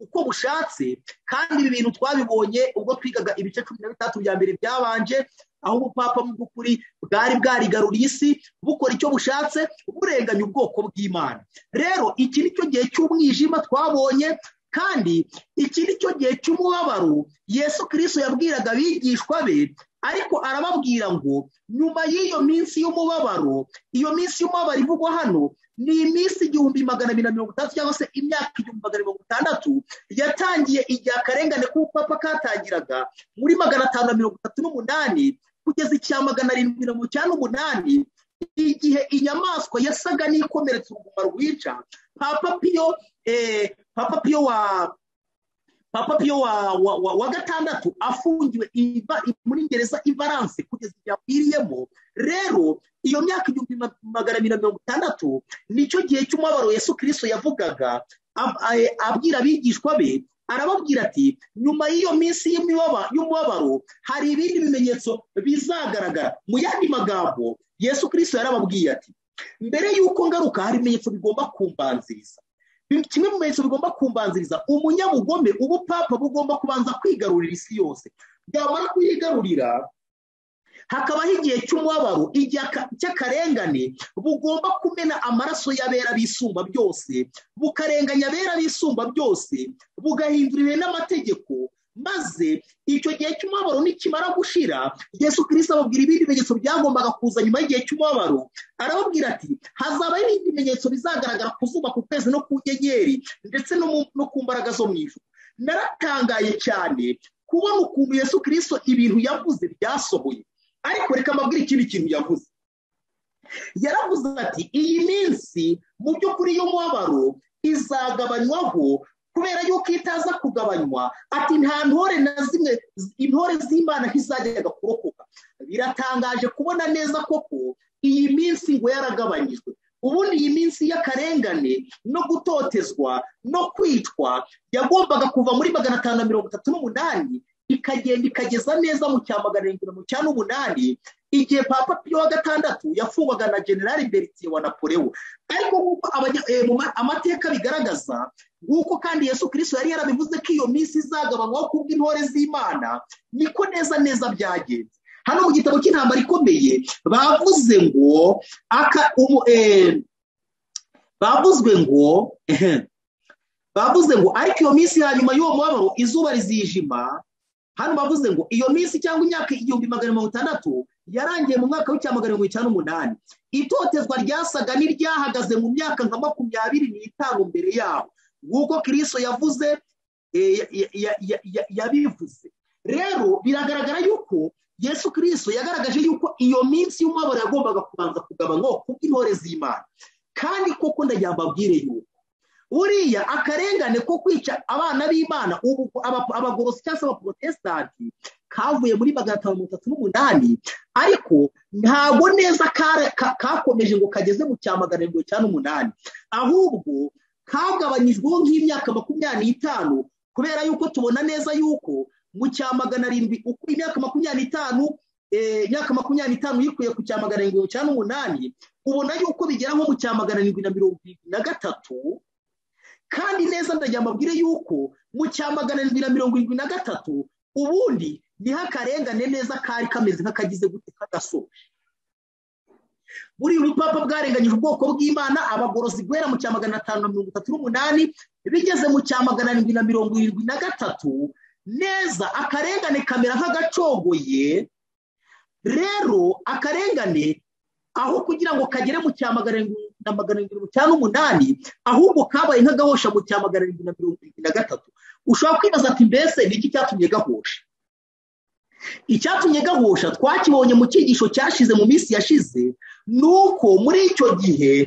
S2: uko bushatse. Kandi ibi bintu twabibonye ubwo twigaga ibice 13 bya mbere byabanje, aho ubupapa mu by'ukuri bwari bwarigaruriye isi, bukora icyo bushatse, burenganya ubwoko bw'Imana. Rero iki nicyo gihe cy'umwijima twabonye, kandi iki nicyo gihe cy'umubabaro Yesu Kristo yabwiraga abigishwa be. Ariko arababwira ngo nyuma y'iyo minsi y'umubabaro, iyo minsi y'umubabaro ivugwa hano ni iminsi 1230 cyangwa se imyaka 1260 yatangiye igihe akarengane k'ubupapa katangiraga muri 538 kugeza icya 798, igihe inyamaswa yasaga n'ikomeretsa uruguma rwica. Papa Pio wa gatandatu afungiwe muri gereza Ivalence kugeza igihe apfiriyemo. Rero iyo myaka 1260 nicyo gihe cy'umubabaro Yesu Kristo yavugaga, abwira abigishwa be, arababwira ati nyuma y'iyo minsi y'umubabaro hari ibindi bimenyetso bizagaragara. Mu yandi magambo Yesu Kristo yarababwiye ati mbere y'uko ngaruka hari ibimenyetso bigomba kumbanziriza. Kimwe mu bimenyetso bigomba kumbanziriza, umunyabugome ubupapa bugomba kubanza kwigarurira isi yose. Byamara kuyigarurira hakabaho igihe cy'umubabaro, igihe cy'akarengane, bugomba kumena amaraso y'abera bisumba byose, bukarenganya abera bisumba byose, bugahindura ibihe n'amategeko. Maze icyo gihe cy'umubabaro nikimara gushira, Yesu Kristo ababwira ibindi bimenyetso byagombaga kuza nyuma y'igihe cy'umubabaro. Arababwira ati hazabaho ibindi bimenyetso bizagaragara ku zuba, ku kwezi no ku nyenyeri, ndetse no ku mbaraga zo mu ijuru. Naratangaye cyane kubona ukuntu Yesu Kristo ibintu yavuze byasohoye. Ariko reka mbabwire ikindi kintu yavuze. Yaravuze ati iyi minsi mu by'ukuri y'umubabaro izagabanywaho, kubera yuko itaza kugabanywa, ati nta ntore na zimwe, intore z'Imana ntizajyaga kurokoka. Biratangaje kubona neza koko iyi minsi ngo yaragabanyijwe. Ubundi iyi minsi y'akarengane no gutotezwa no kwicwa yagombaga kuva muri 538 ikagenda ikageza neza mu cya 708, igihe Papa Pio wa gatandatu yafungwaga na General Berthier wa Napoleon. Ariko nk'uko amateka bigaragaza, nk'uko kandi Yesu Kristo yari yarabivuze ko iyo minsi izagabanywaho kubw'intore z'Imana, niko neza byagenze. Hano mu gitabo cy'intambara ikomeye bavuze ngo ariko iyo minsi hanyuma y'uwo mubabaro izuba rizijima. Hano bavuze ngo iyo minsi cyangwa imyaka 1600 yarangiye mu mwaka w'998. Itotezwa ryasaga n'iryahagaze mu myaka nka 25 mbere yaho, nk'uko Kristo yavuze yabivuze. Rero biragaragara yuko Yesu Kristo yagaragaje yuko iyo minsi y'umubabaro yagombaga kubanza kugabanywa kubw'intore z'Imana. Kandi koko ndajyambabwire yuko buriya akarengane ko kwica abana b'Imana abagorosi cyangwa abaprotestanti kavuye muri 538, ariko ntago neza kakomeje ngo kageze mu cya 708, ahubwo kagabanyijweho nk'imyaka 25, kubera yuko tubona neza yuko mu cya 700 uko imyaka 25 imyaka 25 yikuye ku cya 708, ubona yuko bigera nko mu cya 773. Kandi neza ndajyambabwire yuko mu cya 773 ubundi niho akarengane neza kari kameze nk'akagize gute kadasoje. Buri ubupapa bwarenganyije ubwoko bw'Imana, abagorozi guhera mu cya 538, bigeze mu cya 773 neza akarengane kamera nk'agacogoye. Rero akarengane aho kugira ngo kagere mu cya 708, ahubwo kabaye nk'agahosha mu cya 773. Ushobora kwibaza ati mbese niki cyatumye gahosha? Icyatumye gahosha twakibonye mu cyigisho cyashize mu minsi yashize, nuko muri icyo gihe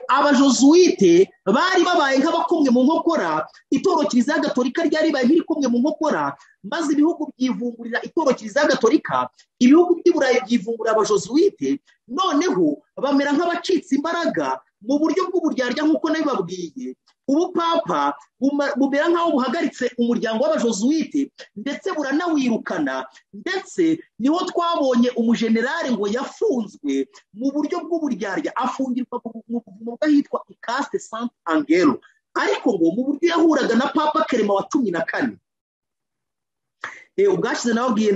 S2: abajosuite bari babaye nk'abakomwe mu nkokora, itoro Kiliziya Gatolika ryari baye nk'irikomwe mu nkokora, maze ibihugu byivungurira itoro Kiliziya Gatolika, ibihugu by'Iburayi byivungurira abajosuite, noneho bamera nk'abacitse imbaraga mu buryo bw'uburyarya. Nk'uko nabibabwiye, ubupapa bumera nk'aho buhagaritse umuryango w'abajosuite ndetse buranawirukana, ndetse niho twabonye umujenerali ngo yafunzwe mu buryo bw'uburyarya, afungirwa mu bwahitwa Ikaste Sant Angelo, ariko ngo mu buryo yahuraga na Papa Clement wa 14. Ubwashize nababwiye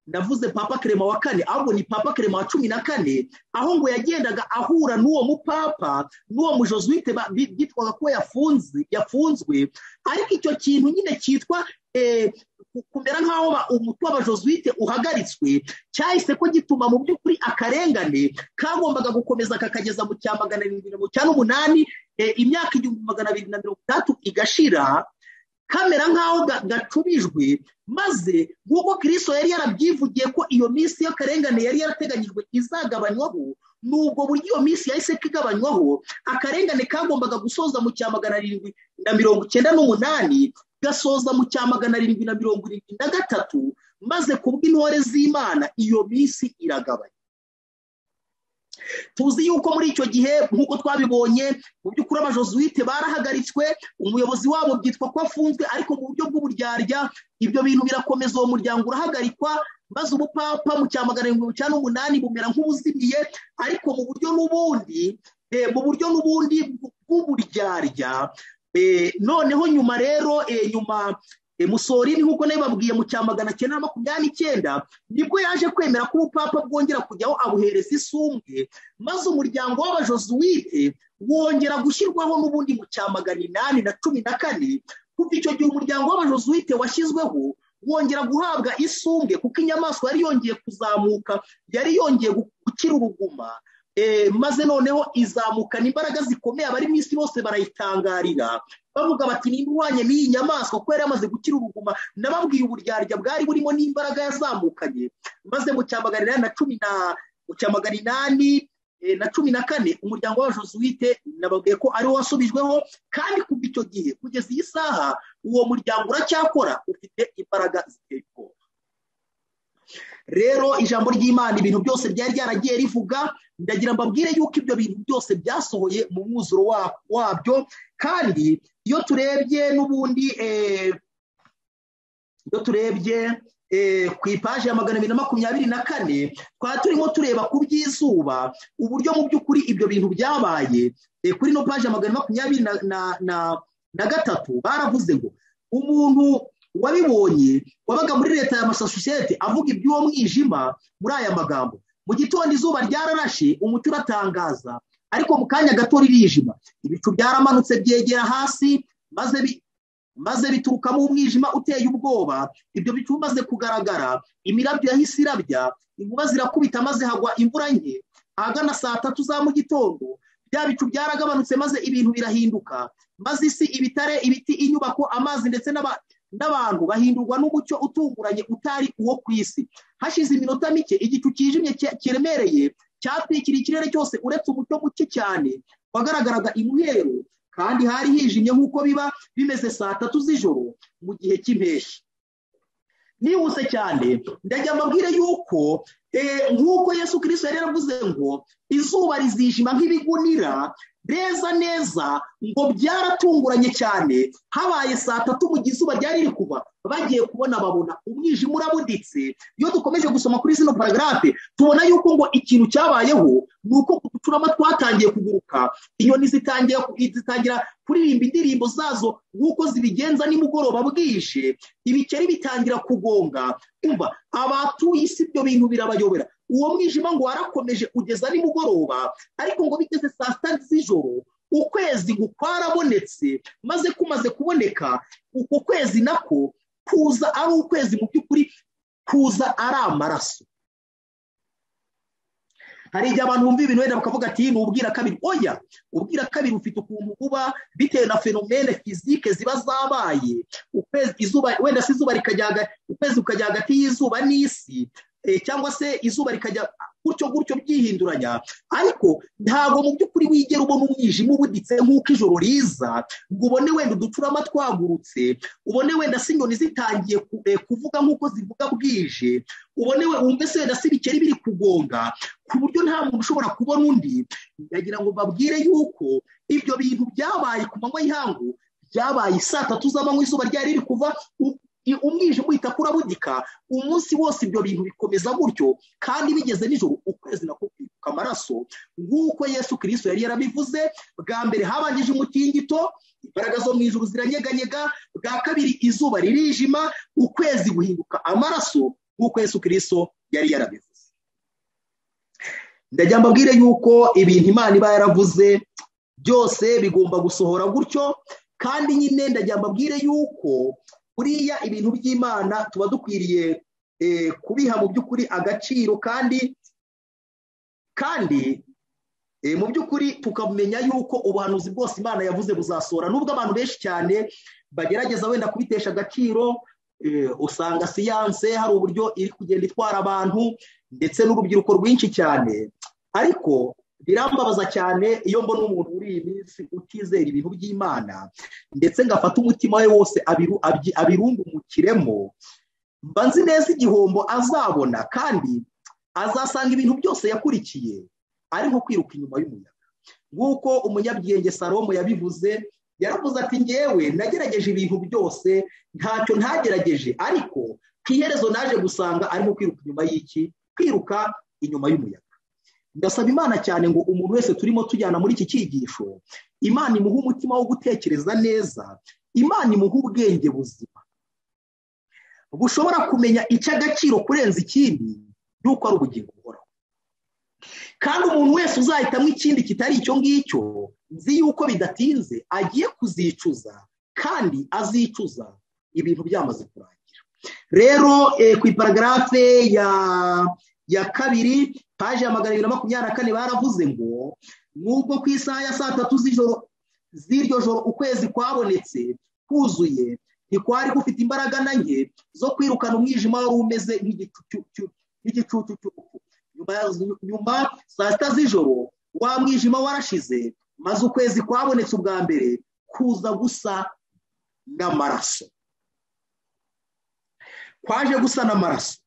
S2: navuze Papa Clement wa 4, ahubwo ni Papa Clement wa 14, aho ngo yagendaga ahura n'uwo mupapa n'uwo mujosuite byitwaga ko yafunzwe. Ariko icyo kintu nyine cyitwa kumera nk'aho umutwe w'abajosuite uhagaritswe, cyahise ko gituma mu by'ukuri akarengane kagombaga gukomeza kakageza mu cya 708, imyaka 1230 igashira, kamera nk'aho gacubijwe. Maze nk'uko Kristo yari yarabyivugiye ko iyo minsi y'akarengane yari yarateganyijwe izagabanywaho, nubwo buryo iyo minsi yahise kigabanywaho, akarengane kagombaga gusoza mu cya 798, gasoza mu cya 773, maze kubw'intore z'Imana iyo minsi iragabanya. tuzi yuko muri icyo gihe nk'uko twabibonye mu by'ukuri abajosuite barahagaritswe, umuyobozi wabo byitwa ko afunzwe, ariko mu buryo bw'uburyarya ibyo bintu birakomeza, uwo muryango urahagarikwa, maze ubupapa mu cya 1908 bumera nk'ubuzimiye, ariko mu buryo n'ubundi bw'uburyarya. Noneho nyuma rero nyuma Mussolini nk'uko nabibabwiye mu cya 1929 nibwo yaje kwemera ko ubupapa bwongera kujyaho abuhereza isumbwe, maze umuryango w'abajosuite wongera gushyirwaho n'ubundi mu cya 814. kuva icyo gihe umuryango w'abajosuite washyizweho wongera guhabwa isumbwe, kuko inyamaswa yari yongeye kuzamuka, yari yongeye gukira uruguma, maze noneho izamukana imbaraga zikomeye, abari mu isi bose barayitangarira bavuga bati nimba uhwanye n'iyi nyamaswa kuko yari yamaze gukira uruguma. Nababwiye uburyarya bwari burimo n'imbaraga yazamukanye, maze mu cya 814 umuryango w'abajosuite nababwiye ko ari wo wasubijweho, kandi kuva icyo gihe kugeza iyi saha uwo muryango uracyakora, ufite imbaraga ziteye ubwoba. Rero ijambo ry'Imana ibintu byose byari byaragiye rivuga, ndagira mbabwire yuko ibyo bintu byose byasohoye mu mwuzuro wabyo. Kandi iyo turebye n'ubundi ku ipaji ya 224 twari turimo tureba ku by'izuba, uburyo mu by'ukuri ibyo bintu byabaye. Kuri no paji ya 223 baravuze ngo umuntu wabibonye wabaga muri leta ya Massachusetts avuga iby'uwo mwijima muri aya magambo: mu gitondo izuba ryararashe, umucyo uratangaza, ariko mu kanya gato ririjima, ibicu byaramanutse byegera hasi, maze biturukamo umwijima uteye ubwoba. Ibyo bicu bimaze kugaragara, imirabyo yahise irabya, inkuba zirakubita, maze hagwa imvura nke. Ahagana saa 3 za mu gitondo bya bicu byaragabanutse, maze ibintu birahinduka, maze isi, ibitare, ibiti, inyubako, amazi ndetse n'abantu bahindurwa n'umucyo utunguranye utari uwo ku isi. Hashize iminota mike, igicu kijimye kiremereye cyatwikiriye ikirere cyose uretse umucyo muke cyane wagaragaraga imuhero, kandi hari hijimye nk'uko biba bimeze saa 3 z'ijoro mu gihe cy'impeshyi. Nihuse cyane ndajya mbabwire yuko nk'uko Yesu Kristo yari yaravuze ngo izuba rizijima nk'ibigunira, neza ngo byaratunguranye cyane. Habaye saa 3 mu gihe izuba ryari riri kuva, bagiye kubona babona umwijima urabuditse. Iyo dukomeje gusoma kuri zino paragrafe tubona yuko ngo ikintu cyabayeho ni uko uducurama twatangiye kuguruka, inyoni zitangira kuririmba indirimbo zazo nk'uko zibigenza nimugoroba bwije, ibikeri bitangira kugonga. Umva, abatuye isi ibyo bintu birabayobera. Uwo mwijima ngo warakomeje ugeza nimugoroba, ariko ngo bigeze saa 6 z'ijoro ukwezi kwarabonetse, maze kumaze kuboneka uko kwezi nako kuza ari ukwezi, mu by'ukuri kuza ari amaraso. Hari igihe abantu bumva ibintu wenda bakavuga ati ni ubwira kabiri. Oya, ubwira kabiri ufite ukuntu uba bitewe na fenomene fizike ziba zabaye. Ukwezi, izuba wenda si izuba rikajya, ukwezi ukajya hagati y'izuba n'isi, cyangwa se izuba rikajya gutyo byihinduranya, ariko ntago mu by'ukuri wigera ubona umwijima ubuditse nk'uko ijoro riza ngo ubone wenda uducurama twagurutse, ubone wenda si inyoni zitangiye kuvuga nk'uko zivuga bwije, ubone wumve se wenda si ibikeri biri kugonga, ku buryo nta muntu ushobora kubona undi. Ndagira ngo babwire yuko ibyo bintu byabaye ku manywa y'ihangu, byabaye saa 3 z'amanywa, izuba ryari riri kuva, umwijima uhita kurabudika, umunsi wose ibyo bintu bikomeza gutyo, kandi bigeze nijoro ukwezi nako kwibuka amaraso, nk'uko Yesu Kristo yari yarabivuze. Bwa mbere habangije umutingito, imbaraga zo mu ijuru ziranyeganyega. Bwa kabiri izuba ririjima, ukwezi guhinduka amaraso, nk'uko Yesu Kristo yari yarabivuze. Ndajya mbabwire yuko ibintu Imana iba yaravuze byose bigomba gusohora gutyo, kandi nyine ndajya mbabwire yuko buriya ibintu by'Imana tuba dukwiriye kubiha mu by'ukuri agaciro, kandi mu by'ukuri tukamenya yuko ubuhanuzi bwose Imana yavuze buzasohora. Nubwo abantu benshi cyane bagerageza wenda kubitesha agaciro, usanga siyanse hari uburyo iri kugenda itwara abantu ndetse n'urubyiruko rwinshi cyane, ariko birambabaza cyane iyo mbona umuntu muri iyi minsi utizera ibintu by'Imana, ndetse ngafata umutima we wose abirungumukiremo. Mba nzi neza igihombo azabona, kandi azasanga ibintu byose yakurikiye ari nko kwiruka inyuma y'umuyaga. Nk'uko umunyabwenge Salomo yabivuze, yaravuze ati ngewe nagerageje ibintu byose ntacyo ntagerageje, ariko ku iherezo naje gusanga arimo kwiruka inyuma y'iki? Kwiruka inyuma y'umuyaga. Ndasaba Imana cyane ngo umuntu wese turimo tujyana muri iki cyigisho, Imana imuha umutima wo gutekereza neza, Imana imuha ubwenge buzima bushobora kumenya icy'agaciro kurenza ikindi, yuko ari ubugingo buhoraho. Kandi umuntu wese uzahitamo ikindi kitari icyo ngicyo, nzi yuko bidatinze agiye kuzicuza, kandi azicuza ibintu byamaze kurangira. Rero ku iparagarafe ya kabiri, paje ya 224 baravuze ngo nubwo ku isaha ya 3 z'iryo joro ukwezi kwabonetse kuzuye, ntikwari gufite imbaraga na nke zo kwirukana umwijima wari umeze nk'igicucu cy'urupfu. Nyuma saa 6 z'ijoro wa mwijima warashize, maze ukwezi kwabonetse ubwa mbere kuza gusa n'amaraso. Kwaje gusa n'amaraso.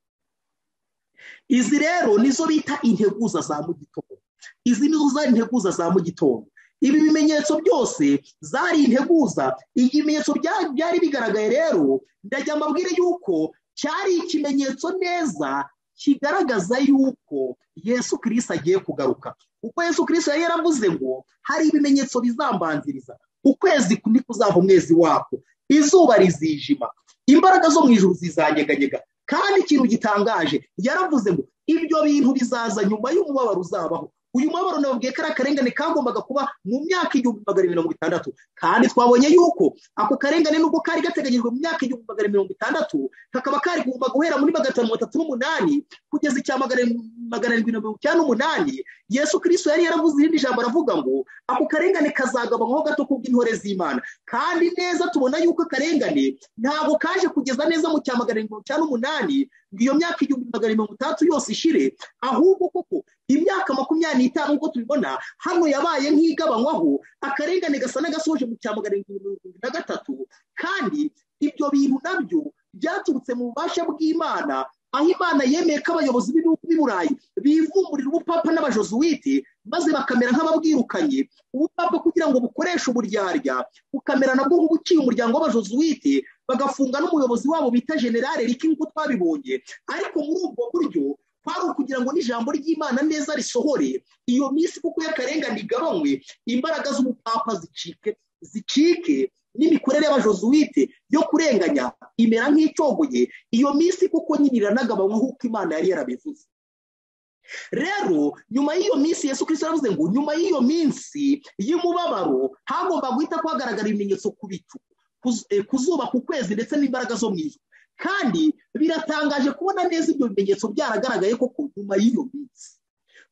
S2: Izi rero nizo bita integuza za mu gitondo. Izi nizo za integuza za mu gitondo. Ibi bimenyetso byose zari integuza. Ibimenyetso byari bigaragaye rero, ndajya mbabwire yuko cyari ikimenyetso neza kigaragaza yuko Yesu Kristo agiye kugaruka. Uko Yesu Kristo yari yaravuze ngo hari ibimenyetso bizambanziriza. Ukwezi kuzava umwezi wako, izuba rizijima, imbaraga zo mu ijuru zizanyeganyega. Kandi ikintu gitangaje, yaravuze ngo ibyo bintu bizaza nyuma y'umubabaro uzabaho. Uyu mubabaro nababwiye ko ari akarengane kagombaga kuba mu myaka 1600, kandi twabonye yuko ako karengane nubwo kari gateganyijwe mu myaka 1600, kakaba kari kugomba guhera muri 538 kugeza icya 798. Yesu Kristo yari yaravuze irindi jambo aravuga ngo ako karengane kazagabanywaho gato kubw'intore z'Imana. Kandi neza tubona yuko akarengane ntabwo kaje kugeza neza mu cya 798 ngo iyo myaka 1600 yose ishire, ahubwo koko imyaka 25 uko tubibona hano yabaye nk'igabanywaho, akarengane gasa n'agasoje mu cya 723. kandi ibyo bintu nabyo byaturutse mu bubasha bw'Imana, aho Imana yemeye ko abayobozi b'ibihugu b'i Burayi bivumburira ubupapa n'abajosuwiti, maze bakamera nk'ababwirukanye. Ubupapa kugira ngo bukoreshe uburyarya bukamera nabwo nk'ubuciye umuryango w'abajosuwiti, bagafunga n'umuyobozi wabo bita General Riki nk'uko twabibonye. Ariko muri ubwo buryo kwari ukugira ngo n'ijambo ry'Imana neza risohore, iyo minsi kuko y'akarengane igabanywe, imbaraga z'ubupapa zicike n'imikorere y'abajosuwite yo kurenganya imera nk'icyogoye. Iyo minsi kuko nyine iranagabanywa nk'uko Imana yari yarabivuze. Rero nyuma y'iyo minsi Yesu Kristo yaravuze ngo nyuma y'iyo minsi y'umubabaro hagomba guhita kuhagaragara ibimenyetso ku bicu, ku zuba, ku kwezi ndetse n'imbaraga zo mu ijuru. Kandi biratangaje kubona neza ibyo bimenyetso byaragaragaye koko nyuma y'iyo minsi,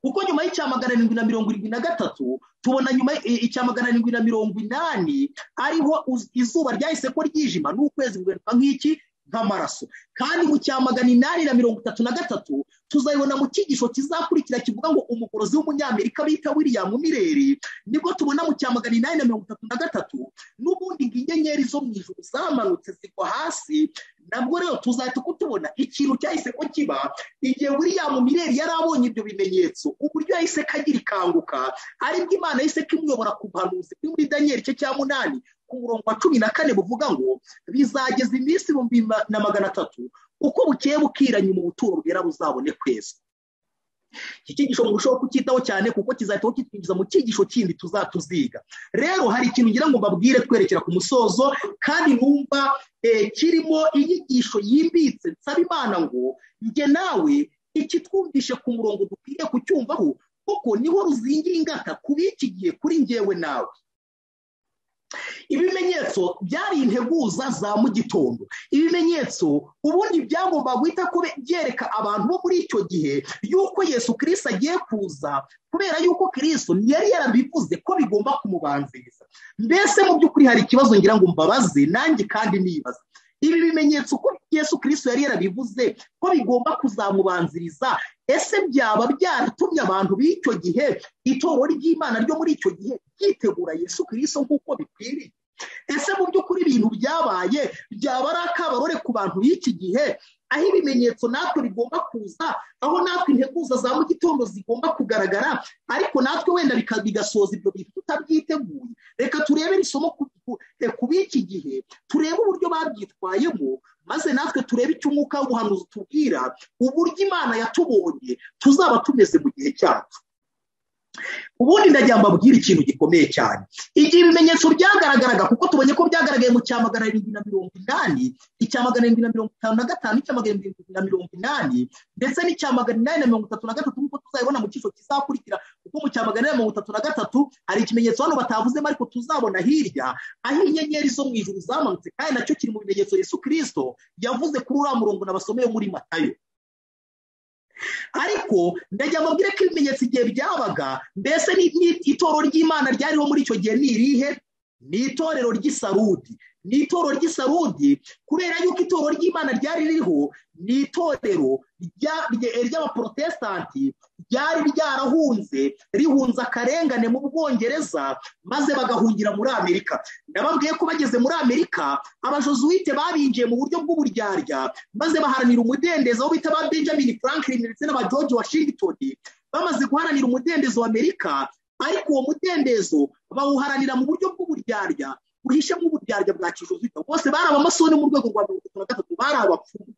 S2: kuko nyuma y'icya 773 tubona nyuma y'icya 780 ariho izuba ryahise ko ryijima n'ukwezi guheruka nk'iki nk'amaraso. Kandi mu cya 833 tuzayibona mu cyigisho kizakurikira kivuga ngo umugorozi w'umunyamerika bita William Miller, nibwo tubona mu cya 833 n'ubundi inyenyeri zo mu ijuru zamanutse zigwa hasi. Nabwo rero tuzahita kutubona ikintu cyahise ko kiba igihe William Miller yari abonye ibyo bimenyetso, uburyo yahise kagira ikanguka, aribwo Imana yahise kimuyobora ku buhanuzi muri Daniel cye cya 8 ku murongo wa 14 buvuga ngo bizageza iminsi 300 uko bukeye bukiranye mu buturo bwera buzabone kweza. Iki cyigisho murushaho kucyitaho cyane kuko kizahita kitwinjiza mu cyigisho kindi tuzatuziga. Rero hari ikintu ngira ngo mbabwire twerekera ku musozo, kandi numva kirimo inyigisho yimbitse. Nsaba Imana ngo njye nawe iki twumvishe ku murongo dukwiye kucyumvaho, kuko niho ruzingira ingata kubiki gihe kuri njyewe nawe. Ibimenyetso byari integuza za mu gitondo. Ibimenyetso ubundi byagomba guhita byereka abantu bo muri icyo gihe yuko Yesu Kristo agiye kuza, kubera yuko Kristo yari yarabivuze ko bigomba kumubanziriza. Mbese mu by'ukuri hari ikibazo ngira ngo mbabaze nanjye kandi nibaza, ibi bimenyetso ko Yesu Kristo yari yarabivuze ko bigomba kuzamubanziriza, ese byaba byaratumye abantu b'icyo gihe, itorero ry'Imana ryo muri icyo gihe yitegura Yesu Kristo nk'uko bikwiriye? Ese mu by'ukuri ibintu byabaye byaba ari akabarore ku bantu b'iki gihe, aho ibimenyetso natwe bigomba kuza, aho natwe integuza za mu gitondo zigomba kugaragara, ariko natwe wenda bigasoza ibyo bintu tutabyiteguye. Reka turebe isomo ku b'iki gihe, turebe uburyo babyitwayemo, maze natwe turebe icyo umwuka w'ubuhanuzi tubwira, uburyo Imana yatubonye tuzaba tumeze mu gihe cyacu. Ubundi ndagira mbabwire ikintu gikomeye cyane. Igihe ibimenyetso byagaragaraga, kuko tubonye ko byagaragaye mu cya 780, icya 755, icya 780 ndetse n'icya 833, nk'uko tuzabibona mu cyiciro kizakurikira, kuko mu cya 833 hari ikimenyetso hano batavuzemo ariko tuzabona hirya, aho inyenyeri zo mu ijuru zamanutse, kandi nacyo kiri mu bimenyetso Yesu Kristo yavuze kuri uriya murongo nabasomeye muri Matayo. Ariko ndagira mbabwire ko ibimenyetso igihe byabaga, mbese itorero ry'Imana ryariho muri icyo gihe ni irihe? Ni itorero ry'Isarudi. Ni itorero ry'Isarudi kubera yuko itorero ry'Imana ryari ririho ni itorero ry'abaprotestanti ryari ryarahunze, rihunze akarengane mu Bwongereza, maze bagahungira muri Amerika. Ndababwiye ko bageze muri Amerika, abajosuite babinjiye mu buryo bw'uburyarya, maze baharanira umudendezo aho bita ba Benjamin Franklin ndetse n'aba George Washington. Bamaze guharanira umudendezo wa Amerika, ariko uwo mudendezo bawuharanira mu buryo bw'uburyarya buhishe nk'uburyarya bwa kijosuite. Bose bari abamasoni mu rwego rwa 33, bari abapfumu.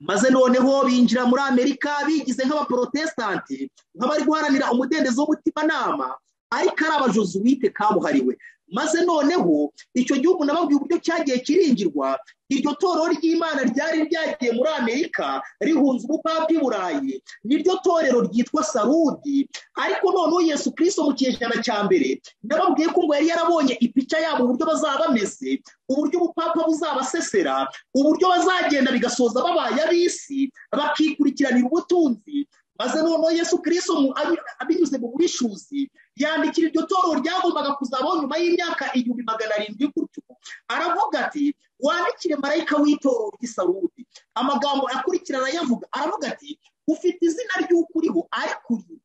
S2: Maze noneho binjira muri Amerika bigize nk'abaprotestanti, nk'abari guharanira umudendezo w'umutimanama, ariko ari abajosuite kabuhariwe. Maze noneho icyo gihugu nababwiye uburyo cyagiye kiringirwa. Iryo torero ry'Imana ryari ryagiye muri Amerika rihunze ubupapa i Burayi, niryo torero ryitwa Sarudi. Ariko noneho Yesu Kristo mu kinyejana cya mbere nababwiye ko ngo yari yarabonye ipica yabo, uburyo bazaba bameze, uburyo ubupapa buzabasesera, uburyo bazagenda bigasoza babaye ab'isi bakikurikiranira ubutunzi. Maze noneho Yesu Kristo abinyuze mu buhishuzi yandikira iryo torero ryagombaga kuzabaho nyuma y'imyaka 700 gutyo. Aravuga ati, wandikire marayika w'itorero ry'Isarudi. Amagambo akurikirana yavuga, aravuga ati, ufite izina ry'ukuriho ariko uri.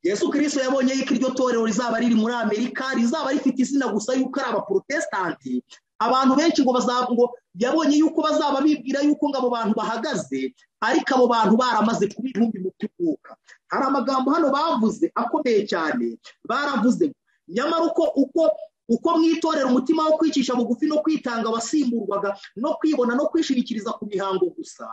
S2: Yesu Kristo yabonye yuko iryo torero rizaba riri muri Amerika, rizaba rifite izina gusa yuko ari abaprotestanti. Abantu benshi ngo yabonye yuko bazaba bibwira yuko ngo abo bantu bahagaze, ariko abo bantu baramaze kuba ibihumbi mu by'umwuka. Hari amagambo hano bavuze akomeye cyane. Baravuze nyamara uko mwitorera umutima wo kwicisha bugufi no kwitanga wasimburwaga no kwibona no kwishirikiriza ku mihango gusa,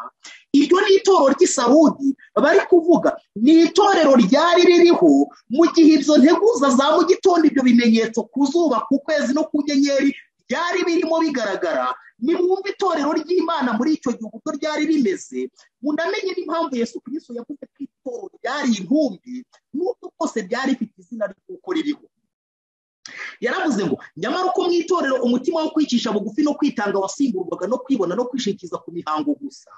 S2: iryo ni itorero ry'Isarudi bari kuvuga. Ni itorero ryari ririho mu gihe izo nteguza za mu gitondo, ibyo bimenyetso ku zuba, ku kwezi no ku nyenyeri byari birimo bigaragara. Nimwumva itorero ry'Imana muri icyo gihe uko ryari rimeze, munamenye n'impamvu Yesu Kristo yavuze ko itorero ryari intumbi, n'ubwo bwose ryari rifite izina ry'uko ririho. Yaravuze ngo nyamara uko mwitorero umutima wo kwicisha bugufi no kwitanga wasimburwaga no kwibona no kwishikiriza ku mihango gusa,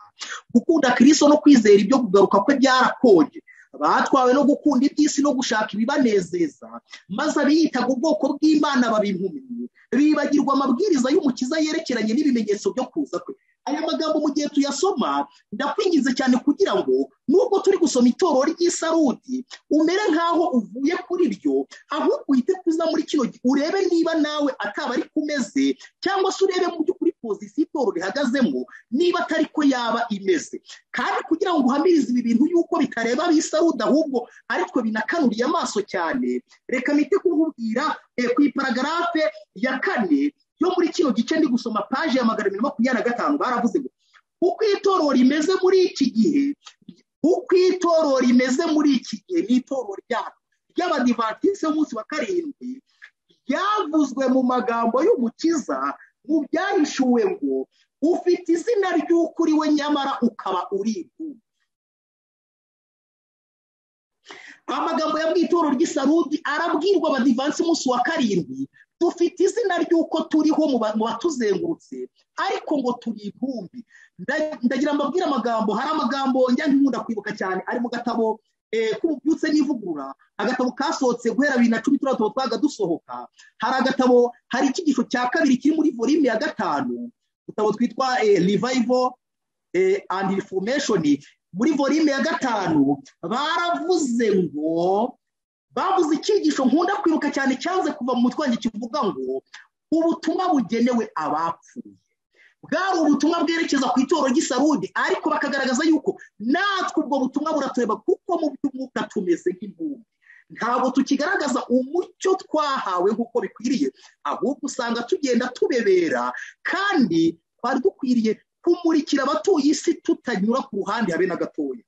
S2: gukunda Kristo no kwizera ibyo kugaruka kwe byarakonje. Batwawe no gukunda iby'isi no gushaka ibibanezeza, maze abiyitaga ubwoko bw'Imana baba impumyi, bibagirwa amabwiriza y'Umukiza yerekeranye n'ibimenyetso byo kuza kwe. Aya magambo mu gihe tuyasoma ndakwinginze cyane kugira ngo nubwo turi gusoma itorero ry'Isarudi umere nkaho uvuye kuri ryo, ahubwo uhite kuza muri kino urebe niba nawe ataba ari kumeze, cyangwa se urebe mu by'ukuri pozisiyo itorero rihagazemo niba atari ko yaba imeze. Kandi kugira ngo uhamirize ibi bintu yuko bitareba ab'Isarudi ahubwo aritwe binakanuriye amaso cyane, reka mpite kunkubwira ku iparagrafe ya 4 yo muri kino gice ndi gusoma page ya 225. Baravuze ngo uko itorero rimeze muri iki gihe, ni itorero ry'Abadivantiste b'umunsi wa karindwi, ryavuzwe mu magambo y'Umukiza mu byahishuwe ngo ufite izina ry'ukuri we nyamara ukaba uri intumbi. Amagambo yabwiye itorero ry'Isarudi arabwirwa Abadivantiste b'umunsi wa karindwi, dufite izina ry'uko turiho mu batuzengurutse, ariko ngo turi intumbi. Ndagira mbabwira amagambo, hari amagambo njya nkunda kwibuka cyane ari mu gatabo k'ububyutse n'ivugurura, agatabo kasohotse guhera 2010 twaga dusohoka. Hari agatabo, hari icyigisho cya 2 kiri muri volume ya 5, utabo twitwa Revival and Reformation. Muri volume ya 5 baravuze ngo, bavuze icyigisho nkunda kwiruka cyane cyanze kuva mu mutwe wanjye kivuga ngo ubutumwa bugenewe abapfuye. bwari ubutumwa bwerekeza ku itorero ry'Isarudi, ariko bakagaragaza yuko natwe ubwo butumwa buratureba kuko mu by'umwuka tumeze nk'imbumbe, ntabwo tukigaragaza umucyo twahawe nk'uko bikwiriye, ahubwo usanga tugenda tubebera, kandi twari dukwiriye kumurikira abatuye isi tutanyura ku ruhande habe na gatoya.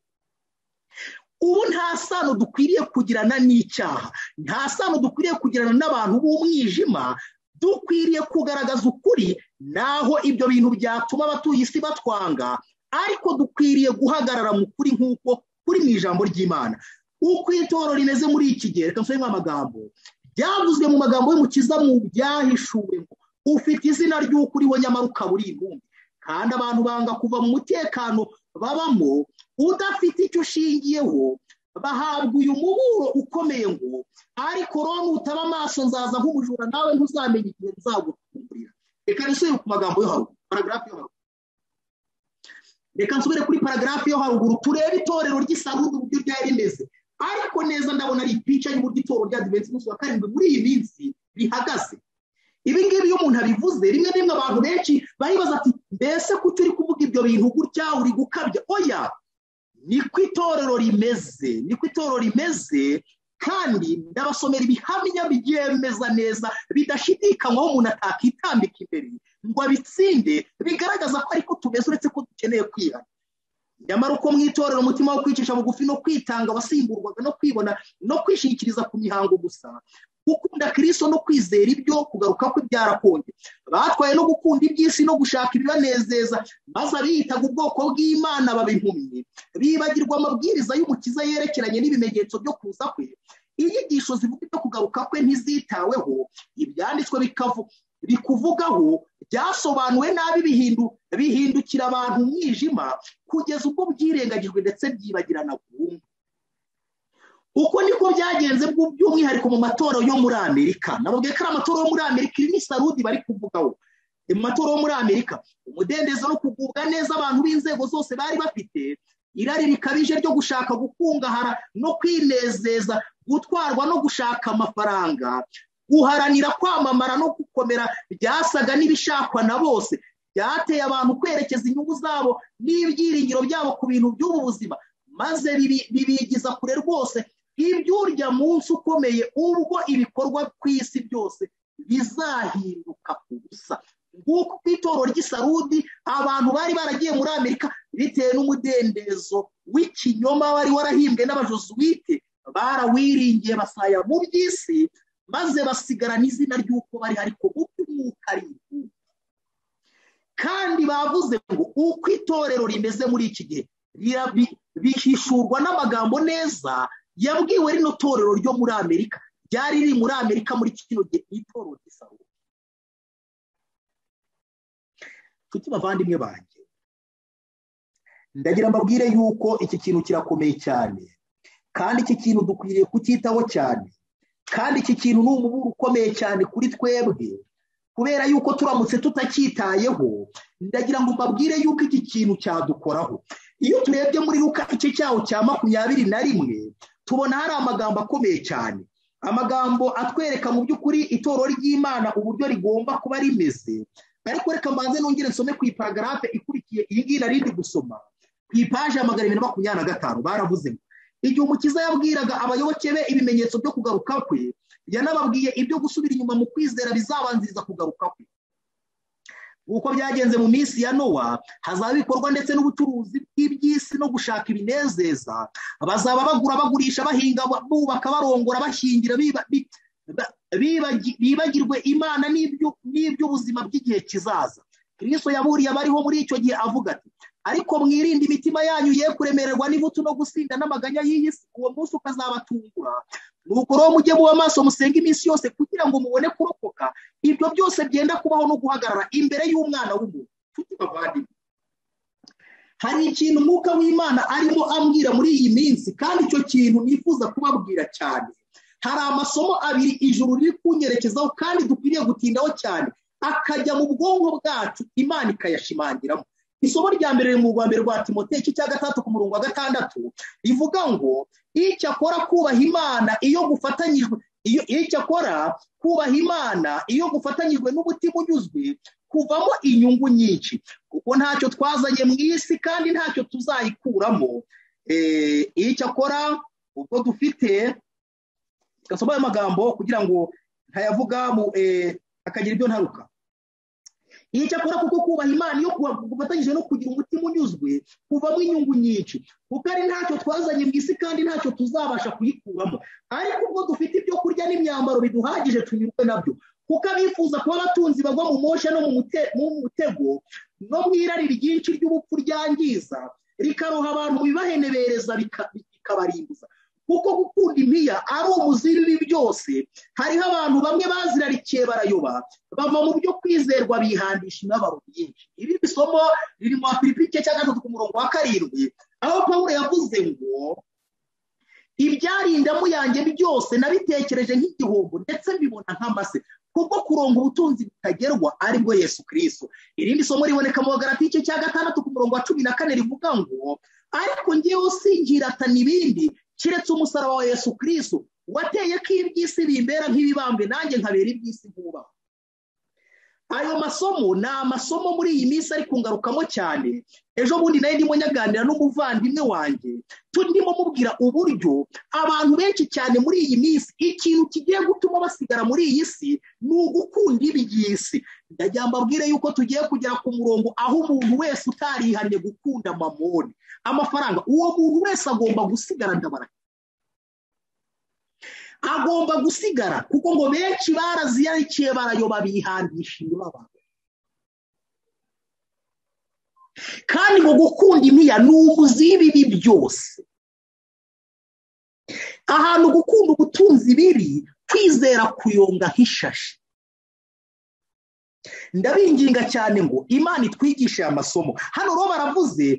S2: Ubu nta sano dukwiriye kugirana n'icyaha, nta sano dukwiriye kugirana n'abantu b'umwijima, dukwiriye kugaragaza ukuri naho ibyo bintu byatuma abatuye isi batwanga, ariko dukwiriye guhagarara mu kuri nk'uko kuri mu ijambo ry'Imana. Uko itorero rimeze muri iki gihe, reka nsubiremo amagambo byavuzwe mu magambo y'Umukiza mu byahishuwe ngo ufite izina ry'ukuri we nyamara ukaba uri imbumbe, kandi abantu banga kuva mu mutekano babamo udafite icyo ushingiyeho, bahabwa uyu muburo ukomeye ngo ariko roho nutaba amaso nzaza nk'umujura nawe ntuzamenye igihe nzagufungurira. Reka nsubire ku magambo yo haruguru, paragrafu yo haruguru. Reka nsubire kuri paragrafu yo haruguru turebe itorero ry'Isarudi uburyo ryari rimeze, ariko neza ndabona ari ipica y'uburyo itorero rya Adventiste umunsi wa karindwi muri iyi minsi rihagaze. Ibi ngibi iyo umuntu abivuze rimwe rimwe abantu benshi baribaza ati mbese ko turi kuvuga ibyo bintu gutya uri gukabya. Oya, niko itorero rimeze, niko itorero rimeze, kandi ndabasomera ibihamya byemeza neza bidashidikanywaho umuntu atakitambika imbere ngo abitsinde, bigaragaza ko ariko tumeze uretse ko dukeneye kwihana. Nyamara uko mu itorero umutima wo kwicisha bugufi no kwitanga wasimburwaga no kwibona no kwishingikiriza ku mihango gusa, gukunda Kristo no kwizera ibyo kugaruka kwe byarakonje, batwaye no gukunda iby'isi no gushaka ibibanezeza, maze abiyitaga ubwoko bw'Imana baba impumyi, bibagirwa amabwiriza y'Umukiza yerekeranye n'ibimenyetso byo kuza kwe. Inyigisho zivuga ibyo kugaruka kwe ntizitaweho, ibyanditswe bikuvugaho byasobanuwe nabi bihindukira abantu umwijima, kugeza ubwo byirengagijwe ndetse byibagirana burundu. Uko niko byagenze by'umwihariko mu matorero yo muri Amerika. Nababwiye ko ari amatorero yo muri Amerika iri n'Isarudi bari kuvugaho. Mu matorero yo muri Amerika umudendezo no kugubwa neza abantu b'inzego zose bari bafite, irari rikabije ryo gushaka gukungahara no kwinezeza, gutwarwa no gushaka amafaranga, guharanira kwamamara no gukomera byasaga n'ibishakwa na bose, byateye abantu kwerekeza inyungu zabo n'ibyiringiro byabo ku bintu by'ubu buzima, maze bibigiza kure rwose iby'urya munsi ukomeye ubwo ibikorwa ku isi byose bizahinduka ubusa. Nguko ku itorero ry'Isarudi abantu bari baragiye muri Amerika bitewe n'umudendezo w'ikinyoma wari warahimbwe n'abajosuite, barawiringiye basaya mu by'isi, maze basigarana izina ry'uko bari ariko mu by'umwuka ari imbumbe. Kandi bavuze ngo uko itorero rimeze muri iki gihe bihishurwa n'amagambo neza yabwiwe rino torero ryo muri Amerika, ryari riri muri Amerika muri kino gihe itorero ry'Isarudi. Nshuti bavandimwe banjye, ndagira mbabwire yuko iki kintu kirakomeye cyane, kandi iki kintu dukwiriye kucyitaho cyane, kandi iki kintu ni umuburo ukomeye cyane kuri twebwe, kubera yuko turamutse tutacyitayeho, ndagira ngo mbabwire yuko iki kintu cyadukoraho. Iyo turebye muri Luka igice cyaho cya 21 tubona hari amagambo akomeye cyane, amagambo atwereka mu by'ukuri itorero ry'Imana uburyo rigomba kuba rimeze. Ariko reka mbanze nongere nsome ku iparagrafe ikurikiye iyi ngiyi narindi gusoma ku ipaje ya 225. Baravuze ngo igihe Umukiza yabwiraga abayoboke be ibimenyetso byo kugaruka kwe, yanababwiye ibyo gusubira inyuma mu kwizera bizabanziriza kugaruka kwe. Uko byagenze mu minsi ya Nowa, hazaba ibikorwa ndetse n'ubucuruzi bw'iby'isi no gushaka ibinezeza, bazaba bagura bagurisha, bahinga bubaka barongora bashyingira, bibagirwe Imana n'iby'ubuzima bw'igihe kizaza. Kristo yaburiye abariho muri icyo gihe avuga ati ariko mwirinde imitima yanyu ye kuremererwa n'ivutu no gusinda n'amaganya y'iyi si, uwo munsi ukazabatungura. Nuko rero mujye muba maso musenga iminsi yose kugira ngo mubone kurokoka ibyo byose byenda kubaho no guhagarara imbere y'Umwana w'umuntu. Nshuti bavandimwe, hari ikintu Mwuka w'Imana arimo ambwira muri iyi minsi, kandi icyo kintu nifuza kubabwira cyane. Hari amasomo abiri ijuru riri kunyerekezaho kandi dukwiriye gutindaho cyane, akajya mu bwonko bwacu Imana ikayashimangiramo. Isomo rya mbere riri mu Rwambere rwa Timoteyo igice cya 3 ku murongo wa 6 rivuga ngo icyakora kubaha Imana iyo gufatanyijwe icyo akora kubaha Imana iyo gufatanyijwe n'umutima unyuzwe kuvamo inyungu nyinshi, kuko ntacyo twazanye mu isi kandi ntacyo tuzayikuramo. Icyo akora ubwo dufite gasoma ayo magambo kugira ngo ntayavuga akagira ibyo ntaruka. Icyo akora kuko kubaha Imana iyo gufatanyije no kugira umutima unyuzwe kuvamo inyungu nyinshi, kuko ari ntacyo twazanye mu isi kandi ntacyo tuzabasha kuyikuramo. Ariko ubwo dufite ibyo kurya n'imyambaro biduhagije tunyurwe nabyo, kuko abifuza kuba abatunzi bagwa mu mosha no mu mutego no mu irari ryinshi ry'ubupfu ryangiza rikaroha abantu mu bibahenebereza bikabarimbuza. Kuko gukunda impiya ari umuzi w'ibi byose. Hariho abantu bamwe bazirarikiye barayoba, bava mu byo kwizerwa bihandisha imibabaro myinshi. Iri isomo riri mu Filipi cya 3 ku murongo wa 7, aho Pawulo yavuze ngo ibyarindamu yanjye byose nabitekereje nk'igihombo ndetse mbibona nk'amase, kuko kuronga ubutunzi butagerwa ari bwo Yesu Kristo. Irindi somo riboneka mu Galatiya cya 6 ku murongo wa 14 rivuga ngo ariko ngewe singiratana ibindi kiretse umusaraba wa Yesu Kristo wateye ko iby'isi bimbera nk'ibibambwe nanjye nkabera iby'isi nkuba. Ayo masomo ni amasomo muri iyi minsi ari kungarukamo cyane. Ejo bundi nayo ndimo nyaganira n'umuvandimwe wanjye turimo mubwira uburyo abantu benshi cyane muri iyi minsi ikintu kigiye gutuma basigara muri iyi si ni ugukunda iby'isi. Ndagira mbabwire yuko tugiye kugera ku murongo aho umuntu wese utarihanye gukunda mamoni, amafaranga, uwo muntu wese agomba gusigara ndabara, agomba gusigara, kuko ngo benshi baraziyarikiye barayoba bihandisha imibabaro. Kandi ngo gukunda impiya ni umuzi w'ibibi byose. Ahantu gukunda ubutunzi biri, kwizera kuyonga nk'ishashi. Ndabinginga cyane ngo Imana itwigishe amasomo. Hano rero baravuze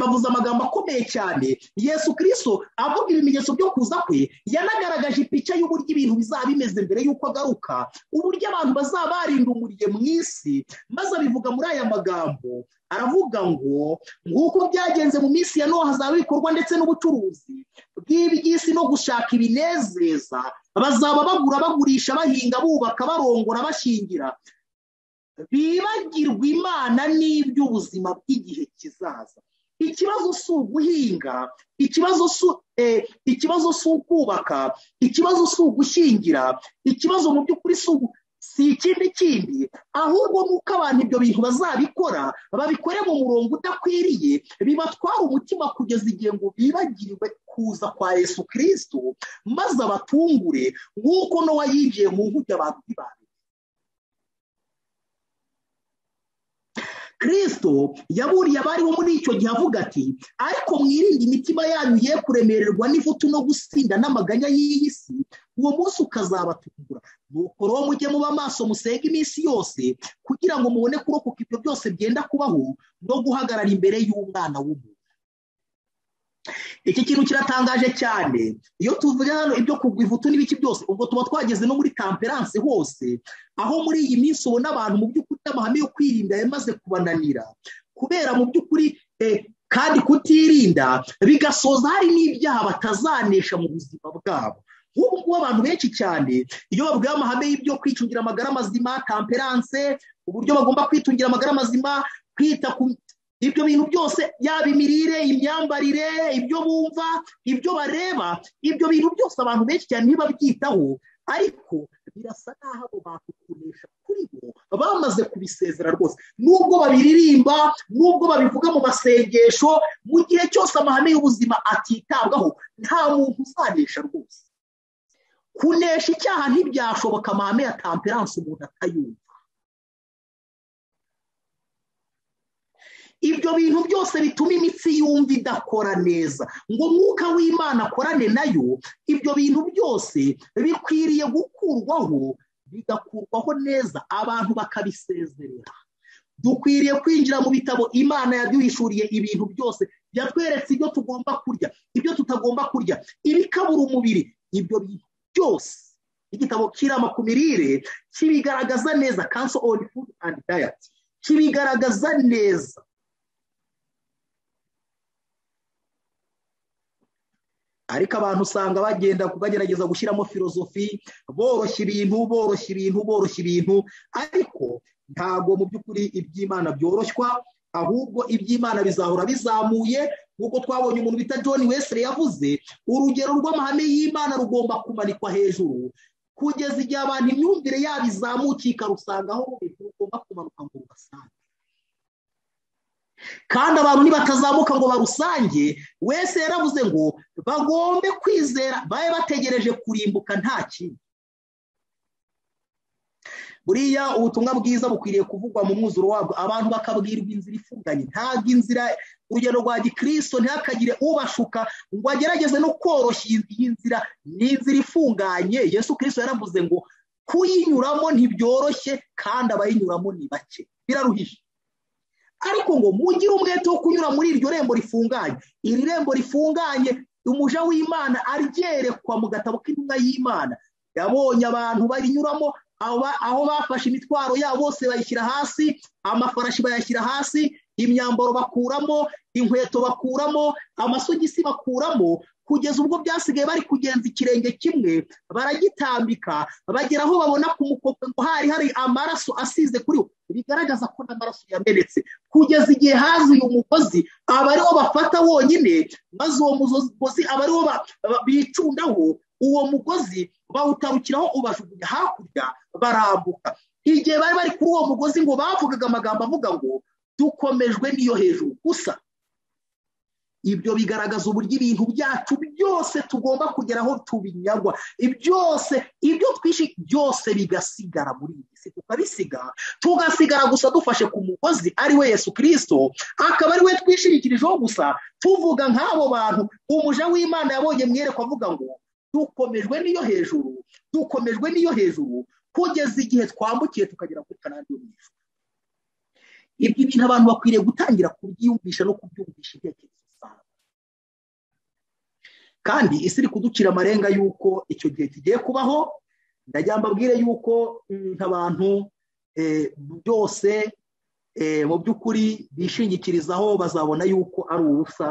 S2: bavuze amagambo akomeye cyane. Yesu Kristo avuga ibimenyetso byo kuza kwe, yanagaragaje ipica y'uburyo ibintu bizaba bimeze mbere y'uko agaruka, uburyo abantu bazaba barindumuriye mu isi, maze abivuga muri aya magambo. Aravuga ngo nk'uko byagenze mu minsi ya Noha hazaba ibikorwa ndetse n'ubucuruzi bw'iby'isi no gushaka ibinezeza, bazaba bagura bagurisha, bahinga, bubaka, barongora, bashingira, bibagirwa Imana n'iby'ubuzima bw'igihe kizaza. Ikibazo si uguhinga, ikibazo si ukubaka, ikibazo si ugushingira, ikibazo mu by'ukuri si ikindi, ahubwo nuko abantu ibyo bintu bazabikora babikore mu murongo udakwiriye, bibatwara umutima kugeza igihe ngo bibagirwe kuza kwa Yesu Kristo, maze abatungure nk'uko Nowa yinjiye mu nkuge abantu ntibamenye. Kristo yaburiye abariho muri icyo gihe avuga ati ariko mwirinde imitima yanyu ye kuremererwa n'ivutu no gusinda n'amaganya y'iyi si, uwo munsi ukazabatungura. Nuko rero mujye muba maso musenge iminsi yose, kugira ngo mubone kurokoka ibyo byose byenda kubaho no guhagarara imbere y'Umwana w'umuntu. Iki kintu kiratangaje cyane. Iyo tuvuga hano ibyo kugwa ivutu n'ibiki byose, ubwo tuba twageze no muri temperance hose, aho muri iyi minsi ubona abantu mu by'ukuri amahame yo kwirinda yamaze kubananira, kubera mu by'ukuri kandi kutirinda bigasoza hari n'ibyaha batazanesha mu buzima bwabo. Nk'ubu ngubu abantu benshi cyane iyo babwiye amahame y'ibyo kwicungira amagara mazima, temperance, uburyo bagomba kwitungira amagara mazima, kwita ku ibyo bintu byose, yaba imirire, imyambarire, ibyo bumva, ibyo bareba, ibyo bintu byose abantu benshi cyane ntibabyitaho, ariko birasa naho abo bantu kunesha kuri bo bamaze kubisezera rwose. Nubwo babiririmba, nubwo babivuga mu masengesho, mu gihe cyose amahame y'ubuzima atitabwaho, nta muntu uzanesha rwose. Kunesha icyaha ntibyashoboka amahame ya temperance umuntu atayumva. Ibyo bintu byose bituma imitsi yumva idakora neza, ngo Mwuka w'Imana akorane nayo. Ibyo bintu byose bikwiriye gukurwaho, bigakurwaho neza, abantu bakabisezerera. Dukwiriye kwinjira mu bitabo Imana yaduhishuriye ibintu byose, yatweretse ibyo tugomba kurya, ibyo tutagomba kurya, ibikabura umubiri. Ibyo bintu byose igitabo Kirama ku mirire kibigaragaza neza, Council on Food and Diet kibigaragaza neza. ariko abantu usanga bagerageza gushyiramo filozofi, boroshya ibintu, ariko ntabwo mu by'ukuri iby'Imana byoroshywa, ahubwo iby'Imana bizahora bizamuye. nk'uko twabonye umuntu bita John Wesley yavuze, urugero rw'amahame y'Imana rugomba kumanikwa hejuru kugeza igihe abantu imyumvire yabo izamukika rusanga aho rugomba kumanuka ngo rubasange. kandi abantu nibatazamuka ngo barusange, wese yaravuze ngo bagombe kwizera babe bategereje kurimbuka nta kindi. buriya ubutumwa bwiza bukwiriye kuvugwa mu mwuzuro wabwo, abantu bakabwirwa inzira ifunganye. ntabwo inzira urugero rwa gikristo ntihakagire ubashuka ngo agerageze no koroshya iyi nzira. ni inzira ifunganye. Yesu Kristo yaravuze ngo kuyinyuramo ntibyoroshye kandi abayinyuramo ni bake, biraruhije. ariko ngo mugire umwete wo kunyura muri iryo rembo rifunganye. iri rembo rifunganye umuja w'Imana aryerekwa mu gatabo k'intumwa y'Imana. yabonye abantu barinyuramo, aho bafashe imitwaro yabo bose bayishyira hasi, amafarashi bayashyira hasi, imyambaro bakuramo, inkweto bakuramo, amasogisi bakuramo, kugeza ubwo byasigaye bari kugenza ikirenge kimwe baragitambika, bagera aho babona ku mukope ngo hari amaraso asize kuri wo, bigaragaza ko n'amaraso yamenetse. kugeza igihe hazuye umugozi aba ariwo bafata wonyine, maze uwo mugozi aba ariwo bicundaho. uwo mugozi bawutarukiraho ubajugunya hakurya, barambuka. igihe bari bari kuri uwo mugozi ngo bavugaga amagambo avuga ngo dukomejwe n'iyo hejuru gusa. ibyo bigaragaza uburyo ibintu byacu byose tugomba kugeraho tubinyagwa, ibyo twishi byose bigasigara muri iyi si, tukabisiga tugasigara gusa dufashe ku mugozi ari we Yesu Kristo, akaba ari we twishingikirijeho gusa. tuvuga nk'abo bantu umuja w'Imana yabonye mwerekwa avuga ngo dukomejwe n'iyo hejuru kugeza igihe twambukiye tukagera kuri Kanani yo mu ijuru. ibyo bintu abantu bakwiriye gutangira kubyiyumvisha no kubyumvisha intekerezo zabo. kandi isi iri kuducira amarenga y'uko icyo gihe kigiye kubaho. ndagira mbabwire y'uko nk'abantu byose mu by'ukuri bishingikirizaho bazabona y'uko ari ubusa,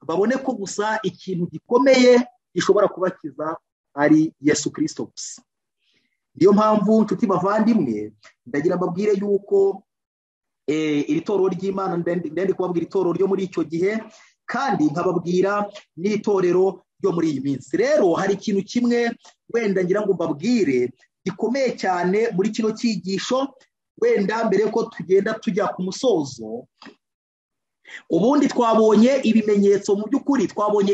S2: babone ko gusa ikintu gikomeye gishobora kubakiza ari Yesu Kristo gusa. niyo mpamvu nshuti bavandimwe, ndagira mbabwire y'uko iri torero ry'Imana ndende kubabwira itorero ryo muri icyo gihe, kandi nkababwira n'itorero ryo muri iyi minsi. rero hari ikintu kimwe wenda ngira ngo mbabwire gikomeye cyane muri kino cyigisho, wenda mbere yuko tugenda tujya ku musozo. ubundi twabonye ibimenyetso, mu by'ukuri twabonye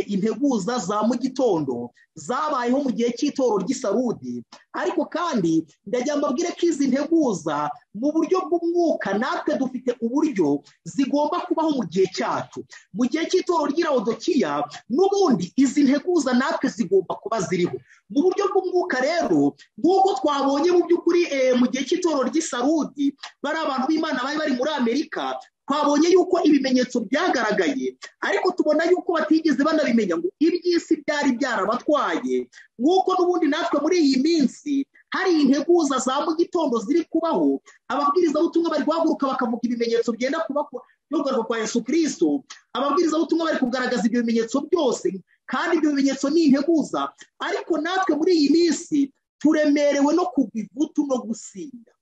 S2: integuza za mu gitondo zabayeho mu gihe cy'itorero ry'Isarudi, ariko kandi ndagira mbabwire ko izi nteguza mu buryo bw'umwuka natwe dufite uburyo zigomba kubaho mu gihe cyacu. mu gihe cy'itorero ry'Ilaodikiya n'ubundi izi nteguza natwe zigomba kuba ziriho mu buryo bw'umwuka. rero nk'uko twabonye mu by'ukuri mu gihe cy'itorero ry'Isarudi bari abantu b'Imana bari bari muri Amerika, twabonye yuko ibimenyetso byagaragaye, ariko tubona yuko batigeze banabimenya ngo iby'isi byari byarabatwaye. nk'uko n'ubundi natwe muri iyi minsi hari integuza za mu gitondo ziri kubaho, ababwirizabutumwa bari guhaguruka bakavuga ibimenyetso byenda kuba kugaruka kwa Yesu Kristo. ababwirizabutumwa bari kugaragaza ibyo bimenyetso byose, kandi ibyo bimenyetso ni integuza. ariko natwe muri iyi minsi turemerewe no kugwa ivutu no gusinda.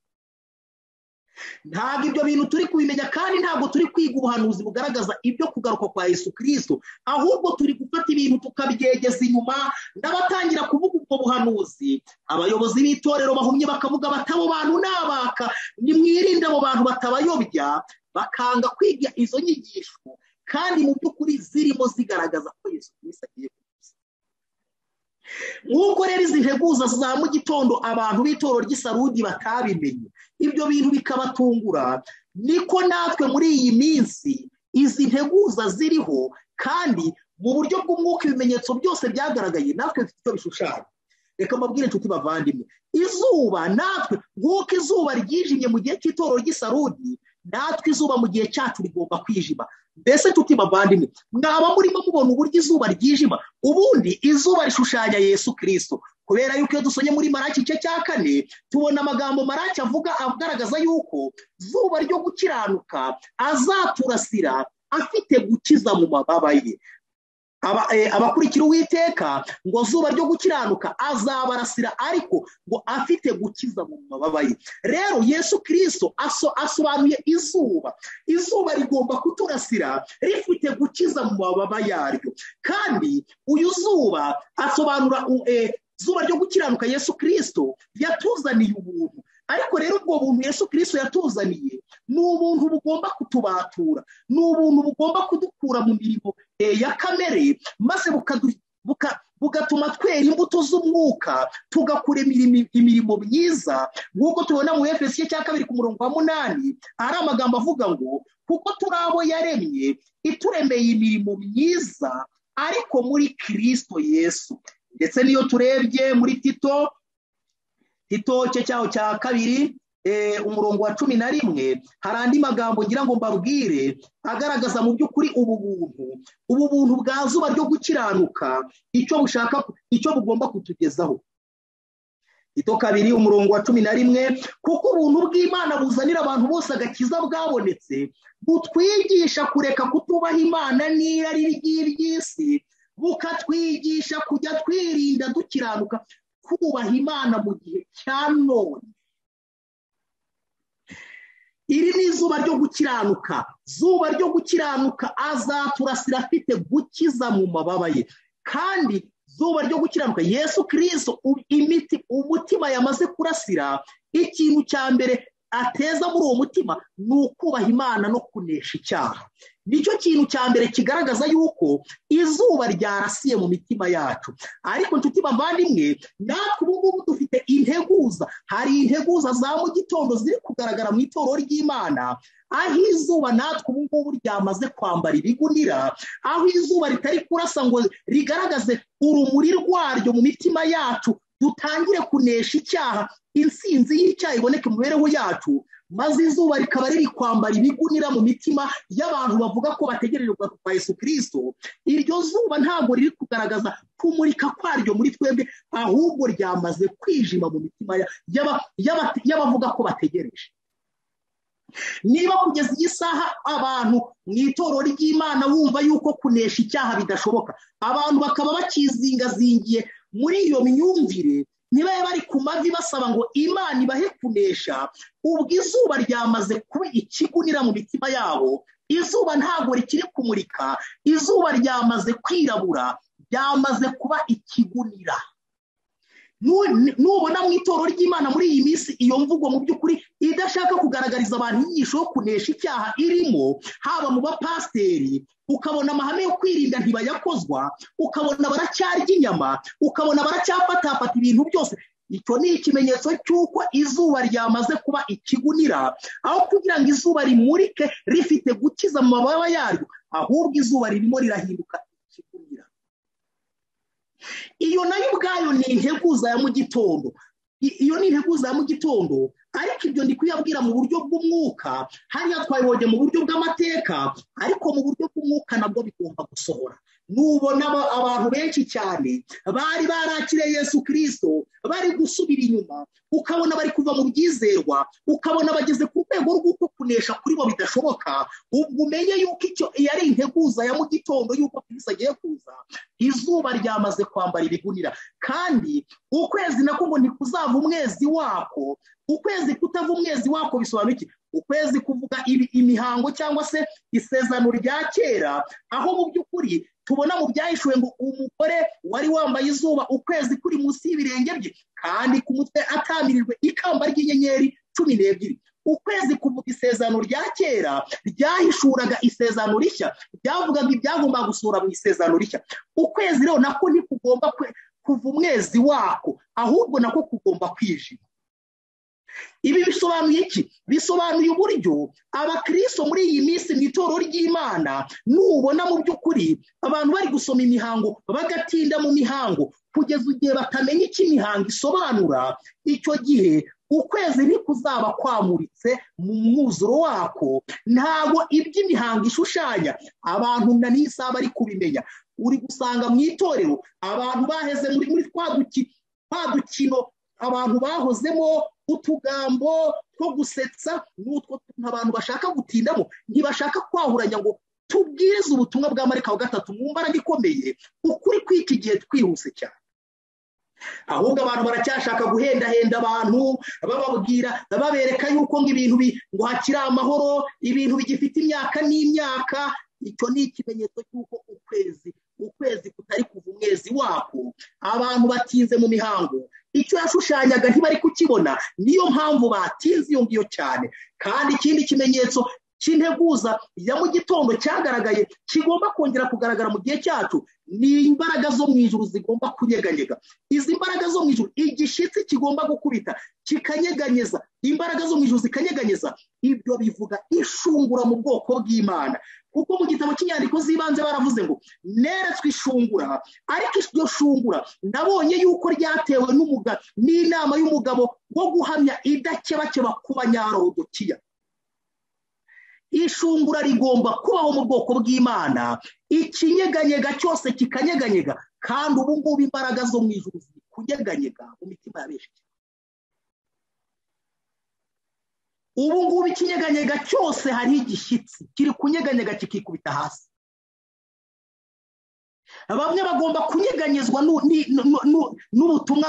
S2: ntabwo ibyo bintu turi kubimenya, kandi ntabwo turi kwiga ubuhanuzi bugaragaza ibyo kugaruka kwa Yesu Kristo, ahubwo turi gufata ibintu tukabyegeza inyuma. n'abatangira kuvuga ubwo buhanuzi, abayobozi b'itorero bahumye bakavuga bati abo bantu nabaka, nimwirinde abo bantu batabayobya, bakanga kwiga izo nyigisho, kandi mu by'ukuri zirimo zigaragaza ko Yesu Kristo agiye kuza. nk'uko rero izi nteguza za mu gitondo abantu b'itorero ry'Isarudi batabimenye, ibyo bintu bikabatungura, niko natwe muri iyi minsi izi nteguza ziriho, kandi mu buryo bw'umwuka ibimenyetso byose byagaragaye, natwe bifite icyo bishushanya. reka mbabwire nshuti bavandimwe, izuba natwe nk'uko izuba ryijimye mu gihe cy'itorero ry'Isarudi, natwe izuba mu gihe cyacu rigomba kwijima. mbese nshuti bavandimwe, mwaba murimo mubona uburyo izuba ryijima? ubundi izuba rishushanya Yesu Kristo, kubera yuko iyo dusomye muri Maraki igice cya 4 tubona amagambo Maraki avuga agaragaza yuko zuba ryo gukiranuka azaturasira afite gukiza mu mababa ye. abakurikira Uwiteka ngo zuba ryo gukiranuka azabarasira ariko ngo afite gukiza mu mababa ye. Rero Yesu Kristo asobanuye izuba rigomba kuturasira rifite gukiza mu mababa yaryo, kandi uyu zuba asobanura zuba ryo gukiranuka Yesu Kristo yatuzaniye ubuntu. Ariko rero ubwo buntu Yesu Kristo yatuzaniye ni ubuntu bugomba kutubatura, ni ubuntu bugomba kudukura mu mirimo ya kamere, maze bugatuma twera imbuto z'umwuka, tugakura imirimo myiza, nk'uko tubona mu Efesiyo 2:8 hari amagambo avuga ngo kuko turi abo yaremye ituremeye imirimo myiza ariko muri Kristo Yesu. Ndetse niyo turebye muri Tito cyaho cya 2 umurongo wa 11 hari andi magambo ngira ngo mbabwire agaragaza mu by'ukuri ubu buntu bwa zuba ryo gukiranuka icyo bugomba kutugezaho. Tito 2 umurongo wa 11 kuko ubuntu bw'Imana buzanira abantu bose agakiza bwabonetse, butwigisha kureka kutubaha Imana n'irari ry'iby'isi, bukatwigisha kujya twirinda dukiranuka kubaha Imana mu gihe cya none. Iri ni izuba ryo gukiranuka. Zuba ryo gukiranuka azaturasira afite gukiza mu mababa ye, kandi zuba ryo gukiranuka Yesu Kristo umutima yamaze kurasira, ikintu cya mbere ateza muri uwo mutima ni ukubaha Imana no kunesha icyaha. Nicyo kintu cya mbere kigaragaza yuko izuba ryarasiye mu mitima yacu. Ariko nshuti bavandimwe, natwe ubu ngubu dufite integuza. Hari integuza za mu gitondo ziri kugaragara mu itorero ry'Imana, aho izuba natwe ubu ngubu ryamaze kwambara ibigunira, aho izuba ritari kurasa ngo rigaragaze urumuri rwaryo mu mitima yacu, dutangire kunesha icyaha, intsinzi y'icyaha iboneke mu mibereho yacu, maze izuba rikaba riri kwambara ibigunira mu mitima y'abantu bavuga ko bategererwa kwa Yesu Kristo. Iryo zuba ntabwo riri kugaragaza kumurika kwaryo muri twebwe, ahubwo ryamaze kwijima mu mitima y'abavuga ko bategereje. Niba kugeza iyi saha abantu mu itorero ry'Imana bumva yuko kunesha icyaha bidashoboka, abantu bakaba bakizingazingiye muri iyo myumvire, niba bari ku mavi basaba ngo Imana ibahe kunesha, ubwo izuba ryamaze kuba ikigunira mu mitima yabo. Izuba ntabwo rikiri kumurika, izuba ryamaze kwirabura, ryamaze kuba ikigunira. Nubona mu itorero ry'Imana muri iyi minsi iyo mvugo mu by'ukuri idashaka kugaragariza abantu inyigisho yo kunesha icyaha irimo, haba mu bapasiteri, ukabona amahame yo kwirinda ntibayakozwa, ukabona baracyarya inyama, ukabona baracyafatafata ibintu byose, icyo ni ikimenyetso cy'uko izuba ryamaze kuba ikigunira. Aho kugira ngo izuba rimurike rifite gukiza mu mababa yaryo, ahubwo izuba ririmo rirahinduka ikigunira. Iyo nayo ubwayo ni integuza ya mu gitondo. Iyo ni integuza ya mu gitondo, ariko ibyo ndi kuyabwira mu buryo bw'umwuka. Hariya twabibonye mu buryo bw'amateka, ariko mu buryo bw'umwuka nabwo bigomba gusohora. Nubona abantu benshi cyane bari barakiriye Yesu Kristo bari gusubira inyuma, ukabona bari kuva mu byizerwa, ukabona bageze ku rwego rw'uko kunesha kuri bo bidashoboka, ubwo umenye yuko icyo yari integuza ya mu gitondo yuko Kristo agiye kuza. Izuba ryamaze kwambara ibigunira, kandi ukwezi nako ngo ntikuzava umwezi wako. Ukwezi kutava umwezi wako bisobanura iki? Ukwezi kuvuga imihango cyangwa se isezerano rya kera, aho mu by'ukuri tubona mu byahishuwe ngo umugore wari wambaye izuba ukwezi kuri munsi y'ibirenge bye, kandi ku mutwe atamirijwe ikamba ry'inyenyeri 12. Ukwezi kuvuga isezerano rya kera ryahishuraga isezerano rishya, byavugaga ibyagomba gusura mu isezerano rishya. Ukwezi rero nako ntikugomba kuva umwezi wako, ahubwo nako kugomba kwijima. Ibi bisobanuye iki? Bisobanuye uburyo abakristo muri iyi minsi mu itorero ry'Imana, nubona mu by'ukuri abantu bari gusoma imihango bagatinda mu mihango kugeza igihe batamenya icyo imihango isobanura, icyo gihe ukwezi ntikuzaba kwamuritse mu mwuzuro wako. Ntabwo iby'imihango ishushanya abantu na n'isaha bari kubimenya. Uri gusanga mu itorero abantu baheze muri twa dukino abantu bahozemo utugambo two gusetsa, n'utwo abantu bashaka gutindamo, ntibashaka kwahuranya ngo tubwirize ubutumwa bwa marayika wa gatatu mu mbaraga ikomeye, ukuri kw'iki gihe twihuse cyane. Ahubwo abantu baracyashaka guhendahenda abantu, bababwira babereka yuko ngo ibintu ngo hakiri amahoro, ibintu bigifite imyaka n'imyaka. Icyo ni ikimenyetso cy'uko ukwezi kutari kuva umwezi wako. Abantu batinze mu mihango, icyo yashushanyaga ntibari kukibona, niyo mpamvu batinze iyo ngiyo cyane. Kandi ikindi kimenyetso cy'integuza ya mu gitondo cyagaragaye kigomba kongera kugaragara mu gihe cyacu, ni imbaraga zo mu ijuru zigomba kunyeganyega. Izi mbaraga zo mu ijuru, igishitsi kigomba gukubita kikanyeganyeza, imbaraga zo mu ijuru zikanyeganyeza. Ibyo bivuga ishungura mu bwoko bw'Imana, kuko mu gitabo cy'inyandiko z'ibanze baravuze ngo neretswe ishungura, ariko iryo shungura nabonye yuko ryatewe n'inama y'umugabo wo guhamya idakebakeba ku Banyarodokiya. Ishungura rigomba kubaho mu bwoko bw'Imana, ikinyeganyega cyose kikanyeganyega. Kandi ubu ngubu imbaraga zo mu ijuru ziri kunyeganyega mu mitima ya benshi. Ubu ngubu ikinyeganyega cyose hari igishyitsi kiri kunyeganyega kikikubita hasi. Bamwe bagomba kunyeganyezwa n'ubutumwa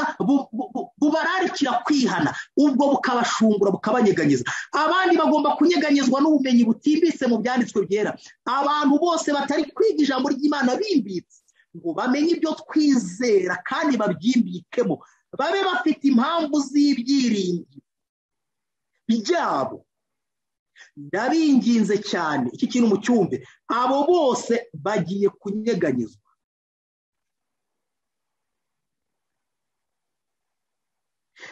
S2: bubararikira kwihana, ubwo bukabashungura bukabanyeganyeza. Abandi bagomba kunyeganyezwa n'ubumenyi butimbitse mu byanditswe byera. Abantu bose batari kwiga ijambo ry'Imana bimbitse ngo bamenye ibyo twizera kandi babyimbikemo, babe bafite impamvu z'ibyiringiro byabo. Ndabinginze cyane iki kintu mu cyumve, abo bose bagiye kunyeganyezwa.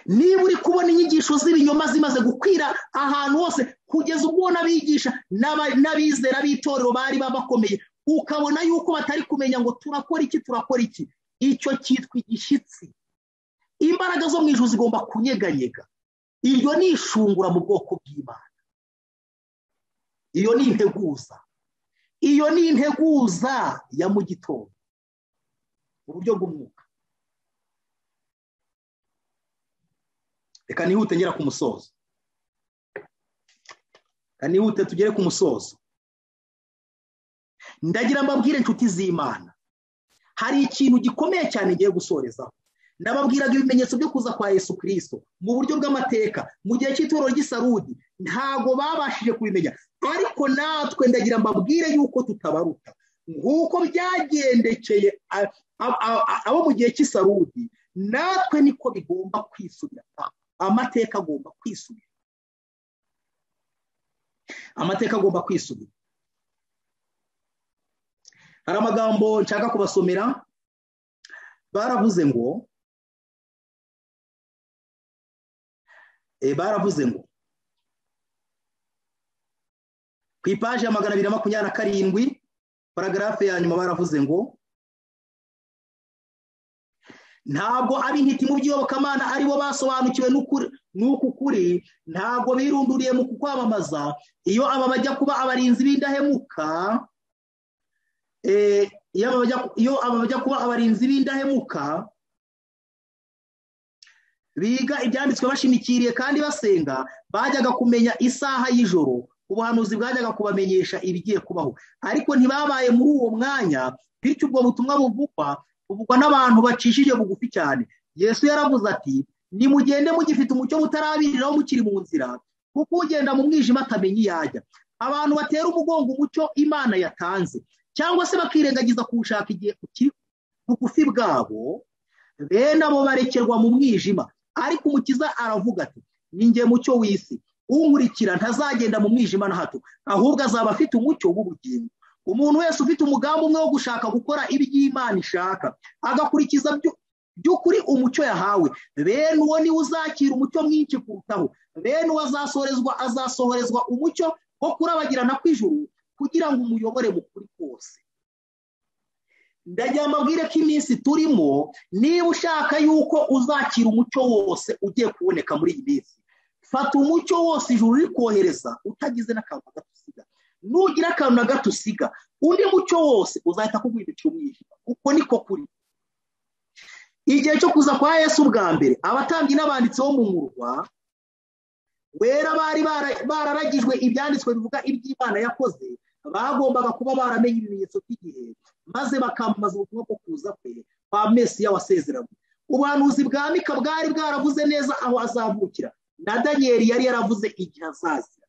S2: Niba uri kubona inyigisho z'ibinyoma zimaze gukwira ahantu hose, kugeza ubwo n'abigisha n'abizera b'itorero bari bakomeye, ukabona yuko batari kumenya ngo turakora iki, icyo cyitwa igishyitsi. Imbaraga zo mu ijuru zigomba kunyeganyega. Iryo ni ishungura mu bwoko bw'Imana. Iyo ni integuza ya mu gitondo mu buryo bw'umwuka. Reka nihute ngera ku musozo. Tugere ku musozo. Ndagira mbabwire inshuti z'Imana, hari ikintu gikomeye cyane ngiye gusorezaho. Nababwiraga ibimenyetso byo kuza kwa Yesu Kristo mu buryo bw'amateka mu gihe cy'itorero ry'Isarudi, ntago babashije kubimenya. Ariko natwe ndagira mbabwire yuko tutabaruta, nk'uko byagendekeye abo mu gihe cy'Isarudi, natwe niko bigomba kwisubira. Amateka agomba kwisubira. Hari amagambo nshaka kubasomera. Baravuze ngo ku ipaji ya 227 paragarafe ya nyuma baravuze ngo ntabwo ab'intiti mu by'iyobokamana aribo basobanukiwe n'uku kuri, ntabwo birunduriye mu kukwamamaza. Iyo aba bajya kuba abarinzi b'indahemuka, biga ibyanditswe bashimikiriye kandi basenga, bajyaga kumenya isaha y'ijoro, ubuhanuzi bwajyaga kubamenyesha ibigiye kubaho. Ariko ntibabaye muri uwo mwanya, bityo ubwo butumwa buvugwa n'abantu bacishije bugufi cyane. Yesu yaravuze ati, nimugende mugifite umucyo mutarabiriraho mukiri mu nzira, kuko ugenda mu mwijima atamenya iyo ajya. Abantu batera umugongo umucyo Imana yatanze, cyangwa se bakirengagiza kuwushaka igihe bugufi bwabo, bene abo barekerwa mu mwijima. Ariko Umukiza aravuga ati, ni njye mucyo w'isi, unkurikira ntazagenda mu mwijima na hato, ahubwo azaba afite umucyo w'ubugingo. Umuntu wese ufite umugambi umwe wo gushaka gukora iby'Imana ishaka, agakurikiza by'ukuri umucyo yahawe, bene uwo niwe uzakira umucyo mwinshi kurutaho. Bene uwo azasohorezwa umucyo wo kurabagirana kw'ijuru, kugira ngo umuyobore mu kuri kose. Ndagira mbabwire ko iminsi turimo, niba ushaka yuko uzakira umucyo wose ugiye kuboneka muri iyi minsi, fata umucyo wose ijuru riri kohereza utagize n'akantu na gato usiga. Nugira akantu na gato usiga, undi mucyo wose uzahita kuguhindukira umwijima. Uko niko kuri. Igihe cyo kuza kwa Yesu bwa mbere, abatambyi n'abanditsi bo mu murwa wera bari bararagijwe ibyanditswe bivuga iby'Imana yakoze, bagombaga kuba baramenye ibimenyetso by'igihe maze bakamamaza ubutumwa bwo kuza kwe kwa Mesiya wasezeranywe. Ubuhanuzi bwa Mika bwari bwaravuze neza aho azavukira, na Daniyeli yari yaravuze igihe azazira.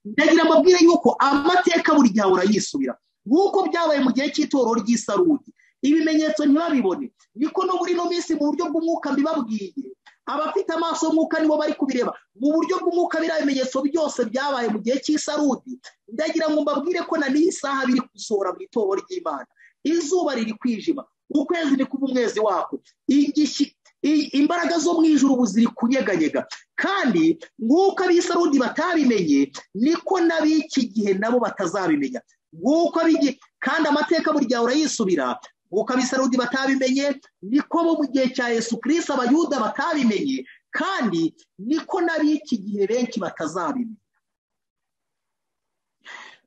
S2: Ndagira mbabwire yuko amateka buri gihe ahora yisubira, nk'uko byabaye mu gihe cy'itorero ry'Isarudi. Ibimenyetso ntibabibone, niko no muri ino minsi mu buryo bw'umwuka mbibabwiye, abafite amaso y'umwuka nibo bari kubireba. Mu buryo bw'umwuka biriya bimenyetso byose byabaye mu gihe cy'Isarudi, ndagira ngo mbabwire ko na n'iyi saha biri gusohora mu itorero ry'Imana. Izuba riri kwijima, ukwezi ni kuba umwezi wako, imbaraga zo mu ijuru ubu ziri kunyeganyega, kandi nk'uko ab'Isarudi batabimenye niko n'ab'iki gihe nabo batazabimenya. Kandi amateka buri gihe ahora yisubira, nk'uko ab'Isarudi batabimenye niko bo mu gihe cya Yesu Kristo Abayuda batabimenye, kandi niko n'ab'iki gihe benshi batazabimenya.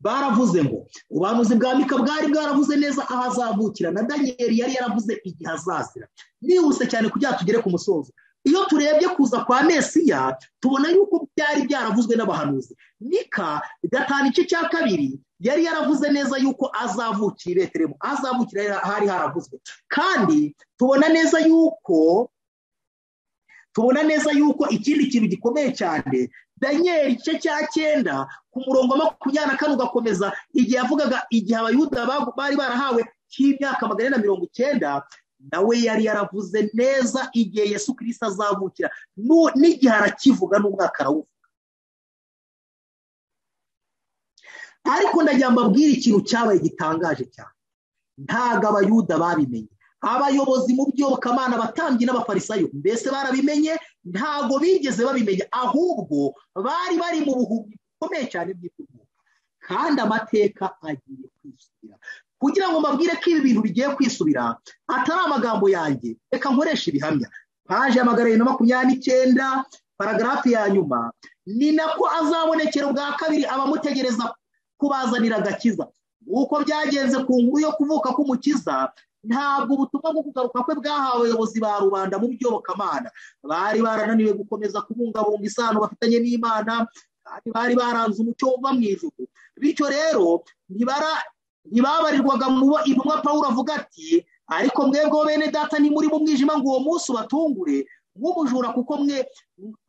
S2: Baravuze ngo ubuhanuzi bwa Mika bwari bwaravuze neza aho azavukira, na Daniyeli yari yaravuze igihe azazira. Nihuse cyane kugira tugere ku musozo. Iyo turebye kuza kwa Mesiya tubona yuko byari byaravuzwe n'abahanuzi. Mika 5:2 yari yaravuze neza yuko azavukira i Betelehemu, azavukira hari haravuzwe, kandi tubona neza yuko ikindi kintu gikomeye cyane, Daniyeli 9 ku murongo 24 ugakomeza, igihe yavugaga igihe Abayuda bari barahawe cy'imyaka 490, nawe yari yaravuze neza igihe Yesu Kristo azavukira, n'igihe arakivuga n'umwaka arawuvuga. Ariko ndagira mbabwire ikintu cyabaye gitangaje cyane, ntago Abayuda babimenye. Abayobozi mu by'iyobokamana, abatambyi n'abafarisayo, mbese barabimenye? Ntago bigeze babimenya, ahubwo bari bari mu buhumyi bukomeye cyane bw'iby'umwuka. Kandi amateka agiye kwisubira. Kugira ngo mbabwire ko ibi bintu bigiye kwisubira atari amagambo yanjye, reka nkoresha ibihamya. Paje ya 129 paragarafu ya nyuma, ni nako azabonekera ubwa kabiri abamutegereza kubazanira agakiza. Nk'uko byagenze ku nkuru yo kuvuka k'Umukiza, ntabwo ubutumwa bwo kugaruka kwe bwahawe abayobozi ba rubanda mu by'iyobokamana. Bari barananiwe gukomeza kubungabunga isano bafitanye n'Imana, kandi bari baranze umucyo uva mu ijuru. Bityo rero ntibabarirwaga mu bo intumwa Pawulo avuga ati, ariko mwebwe bene data ni muri mu mwijima ngo uwo munsi ubatungure nk'umujura,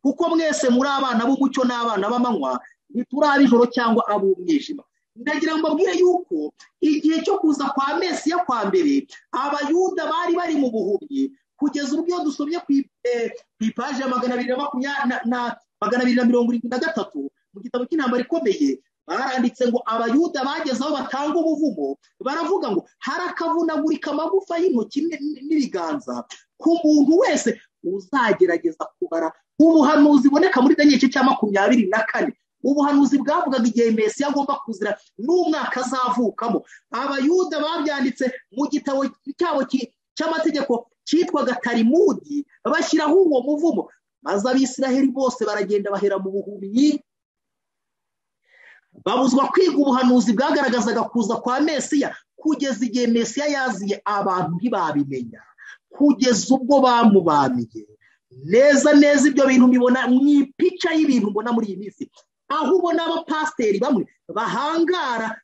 S2: kuko mwese muri abana b'umucyo n'abana b'amanywa, ntituri ab'ijoro cyangwa ab'umwijima. Ndagira ngo mbabwire yuko igihe cyo kuza kwa Mesiya kwa mbere, Abayuda bari bari mu buhumyi, kugeza ubwo iyo dusomye ku ipaje ya 273 mu gitabo cy'intambara ikomeye, baranditse ngo Abayuda bageze aho batanga ubuvumo, baravuga ngo harakavunagurika amagufa y'intoki n'ibiganza ku muntu wese uzagerageza kubara ubuhanuzi boneka muri Daniyeli 24. Ubuhanuzi bwavugaga igihe Mesiya agomba kuzira n'umwaka azavukamo. Abayuda babyanditse mu gitabo cyabo cy'amategeko cyitwaga Talimudi, bashyiraho uwo muvumo, maze Abisiraheli bose baragenda bahera mu buhumyi, babuzwa kwiga ubuhanuzi bwagaragazaga kuza kwa Mesiya, kugeza igihe Mesiya yaziye abantu ntibabimenya, kugeza ubwo bamubamiye. Neza ibyo bintu mbibona mu ipica y'ibintu mbona muri iyi minsi, aho ubona abapasiteri bamwe bahangara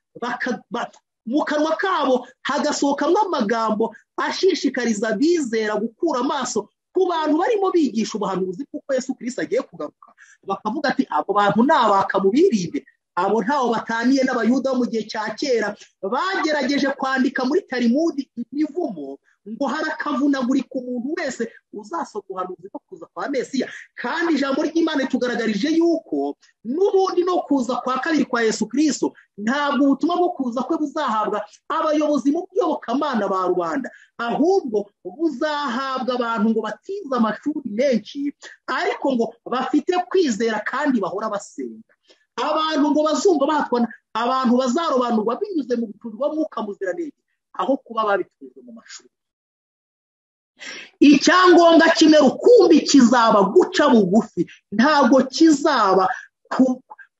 S2: mu kanwa kabo hagasohokamo amagambo ashishikariza abizera gukura amaso ku bantu barimo bigisha ubuhanuzi kuko Yesu Kristo agiye kugaruka. Bakavuga ati abo bantu nabakamubirinde, abo ntaho bataniye n'Abayuda bo mu gihe cya kera bagerageje kwandika muri Talimudi imivumo ngo harakavunagurika umuntu wese uzasoma ubuhanuzi bwo kuza kwa Mesiya. Kandi ijambo ry'Imana itugaragarije yuko n'ubundi no kuza kwa kabiri kwa Yesu Kristo ntabwo ubutumwa bwo kuza kwe buzahabwa abayobozi mu by'iyobokamana ba rubanda, ahubwo buzahabwa abantu ngo batize amashuri menshi ariko ngo bafite kwizera kandi bahora basenga, abantu ngo bazumva bahatwana, abantu bazarobanurwa binyuze mu gucurwa Mwuka Muziranenge aho kuba babitujwe mu mashuri. Icyangombwa kimwe rukumbi kizaba guca bugufi, ntabwo kizaba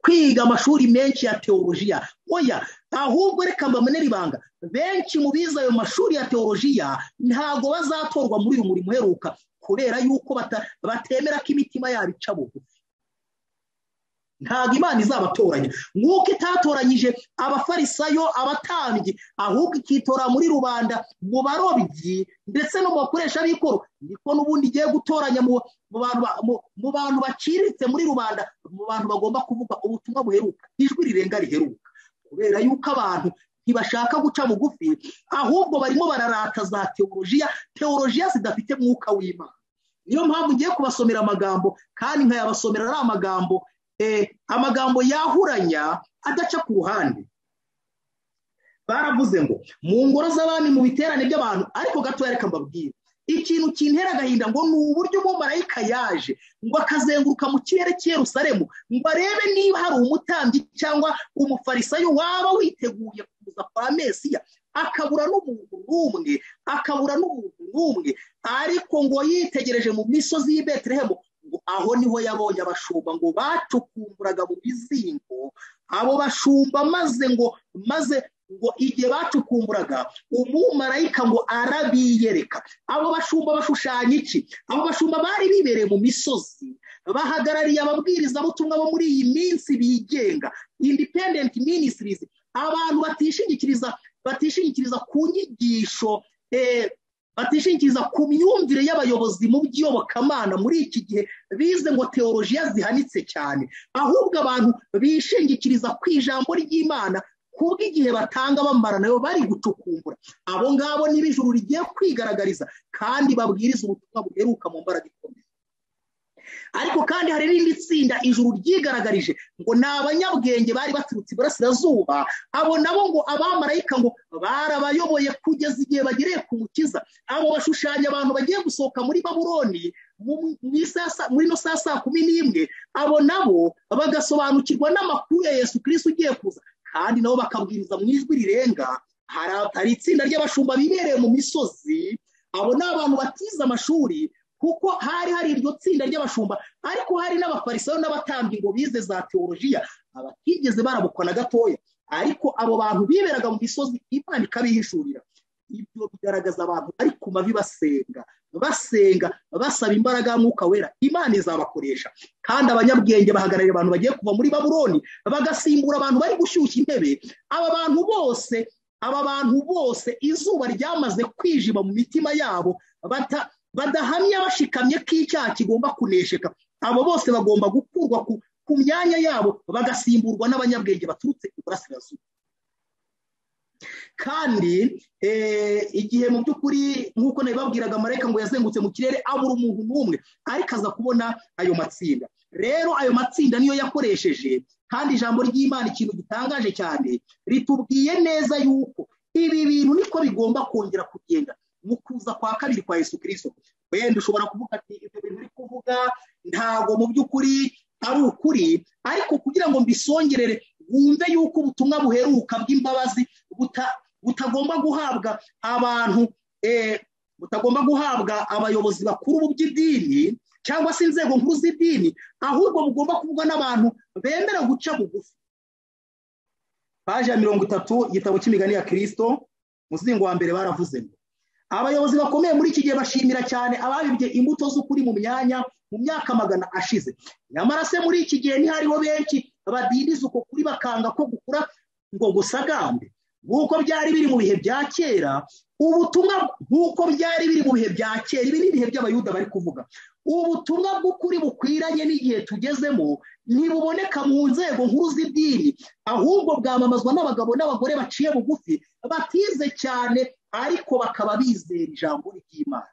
S2: kwiga amashuri menshi ya teolojiya. Oya, ahubwo reka mbamenere ibanga, benshi mu bize ayo mashuri ya teolojiya ntabwo bazatorwa muri uyu murimo uheruka, kubera yuko batemera ko imitima yabo ica bugufi. ntabwo Imana izabatoranya nk'uko itatoranyije abafarisayo abatambyi ahubwo ikitora muri rubanda mu barobyi ndetse no mu bakoresha b'ikoro niko n'ubundi igiye gutoranya mu bantu baciriritse muri rubanda mu bantu bagomba kuvuga ubutumwa buheruka ijwi rirenga riheruka kubera yuko abantu ntibashaka guca bugufi ahubwo barimo bararata za teolojiya zidafite mwuka w'Imana. Niyo mpamvu ngiye kubasomera amagambo kandi nkayabasomera ari amagambo yahuranya adaca ku ruhande. Baravuze ngo mu ngoro z'abami mu biterane by'abantu ariko gato yareka mbabwira ikintu kintera agahinda ngo ni uburyo umumarayika yaje ngo akazenguruka mu kirere cy'i Yerusalemu ngo arebe niba hari umutambyi cyangwa umufarisayo waba witeguye kuza kwa Mesiya akabura n'umuntu n'umwe ariko ngo yitegereje mu misozi y'i Betelehemu ngo aho niho yabonye abashumba ngo bacukumburaga mu bizingo abo bashumba maze ngo igihe bacukumburaga umumarayika ngo arabiyereka. Abo bashumba bashushanya iki? Abo bashumba bari bibereye mu misozi bahagarariye ababwirizabutumwa bo muri iyi minsi bigenga independent ministries, abantu batishingikiriza ku nyigisho batishingikiriza ku myumvire y'abayobozi mu by'iyobokamana muri iki gihe bize ngo teolojiya zihanitse cyane, ahubwo abantu bishingikiriza ku ijambo ry'Imana kubwo igihe batanga bamara nayo bari gucukumbura. Abo ngabo niba ijuru rigiye kwigaragariza kandi babwiriza ubutumwa buheruka mu mbaraga ikomeye. Ariko kandi hari n'indi tsinda ijuru ryigaragarije ngo ni abanyabwenge bari baturutse iburasirazuba, abo nabo ngo abamarayika ngo barabayoboye kugeza igihe bagereye ku Mukiza. Abo bashushanya abantu bagiye gusohoka muri Babuloni muri no saa 11, abo nabo bagasobanukirwa n'amakuru ya Yesu Kristo ugiye kuza kandi nabo bakabwiriza mu ijwi rirenga. Hari itsinda ry'abashumba bibereye mu misozi, abo ni abantu batize amashuri kuko hari iryo tsinda ry'abashumba, ariko hari n'abafarisayo n'abatambyi ngo bize za teolojiya abatigeze barabukwa na gatoya, ariko abo bantu biberaga mu misozi Imana ikabihishurira. Ibyo bigaragaza abantu ari ku mavi basenga basaba imbaraga y'Umwuka Wera, Imana izabakoresha. Kandi abanyabwenge bahagarariye abantu bagiye kuva muri Babuloni bagasimbura abantu bari gushyushya intebe. Aba bantu bose izuba ryamaze kwijima mu mitima yabo badahamya bashikamye ko icyaha kigomba kunesheka. Abo bose bagomba gukurwa ku myanya yabo bagasimburwa n'abanyabwenge baturutse iburasirazuba. Kandi igihe mu by'ukuri nk'uko nabibabwiraga marayika ngo yazengutse mu kirere abura umuntu n'umwe, ariko aza kubona ayo matsinda. Rero ayo matsinda niyo yakoresheje, kandi ijambo ry'Imana ikintu gitangaje cyane ritubwiye neza yuko ibi bintu niko bigomba kongera kugenda mu kuza kwa kabiri kwa Yesu Kristo. Wenda ushobora kuvuga ati ibyo bintu uri kuvuga ntago mu by'ukuri ari ukuri, ariko kugira ngo mbisongerere wumve yuko ubutumwa buheruka bw'imbabazi butagomba guhabwa abantu butagomba guhabwa abayobozi bakuru mu by'idini cyangwa se inzego nkuru z'idini, ahubwo bugomba kuvugwa n'abantu bemera guca bugufi. Paji ya 30 igitabo cy'imigani ya Kristo muzingo wa mbere baravuze ngo abayobozi bakomeye muri iki gihe bashimira cyane ababibye imbuto z'ukuri mu myaka magana ashize. Nyamara se muri iki gihe ntihariho benshi badindiza uko kuri bakanga ko gukura ngo gusagambe nk'uko byari biri mu bihe bya kera. Ubutumwa nk'uko byari biri mu bihe bya kera, ibi ni ibihe by'abayuda bari kuvuga. Ubutumwa bw'ukuri bukwiranye n'igihe tugezemo ntibuboneka mu nzego nkuru z'idini, ahubwo bwamamazwa n'abagabo n'abagore baciye bugufi batize cyane ariko bakaba bizera ijambo ry'Imana.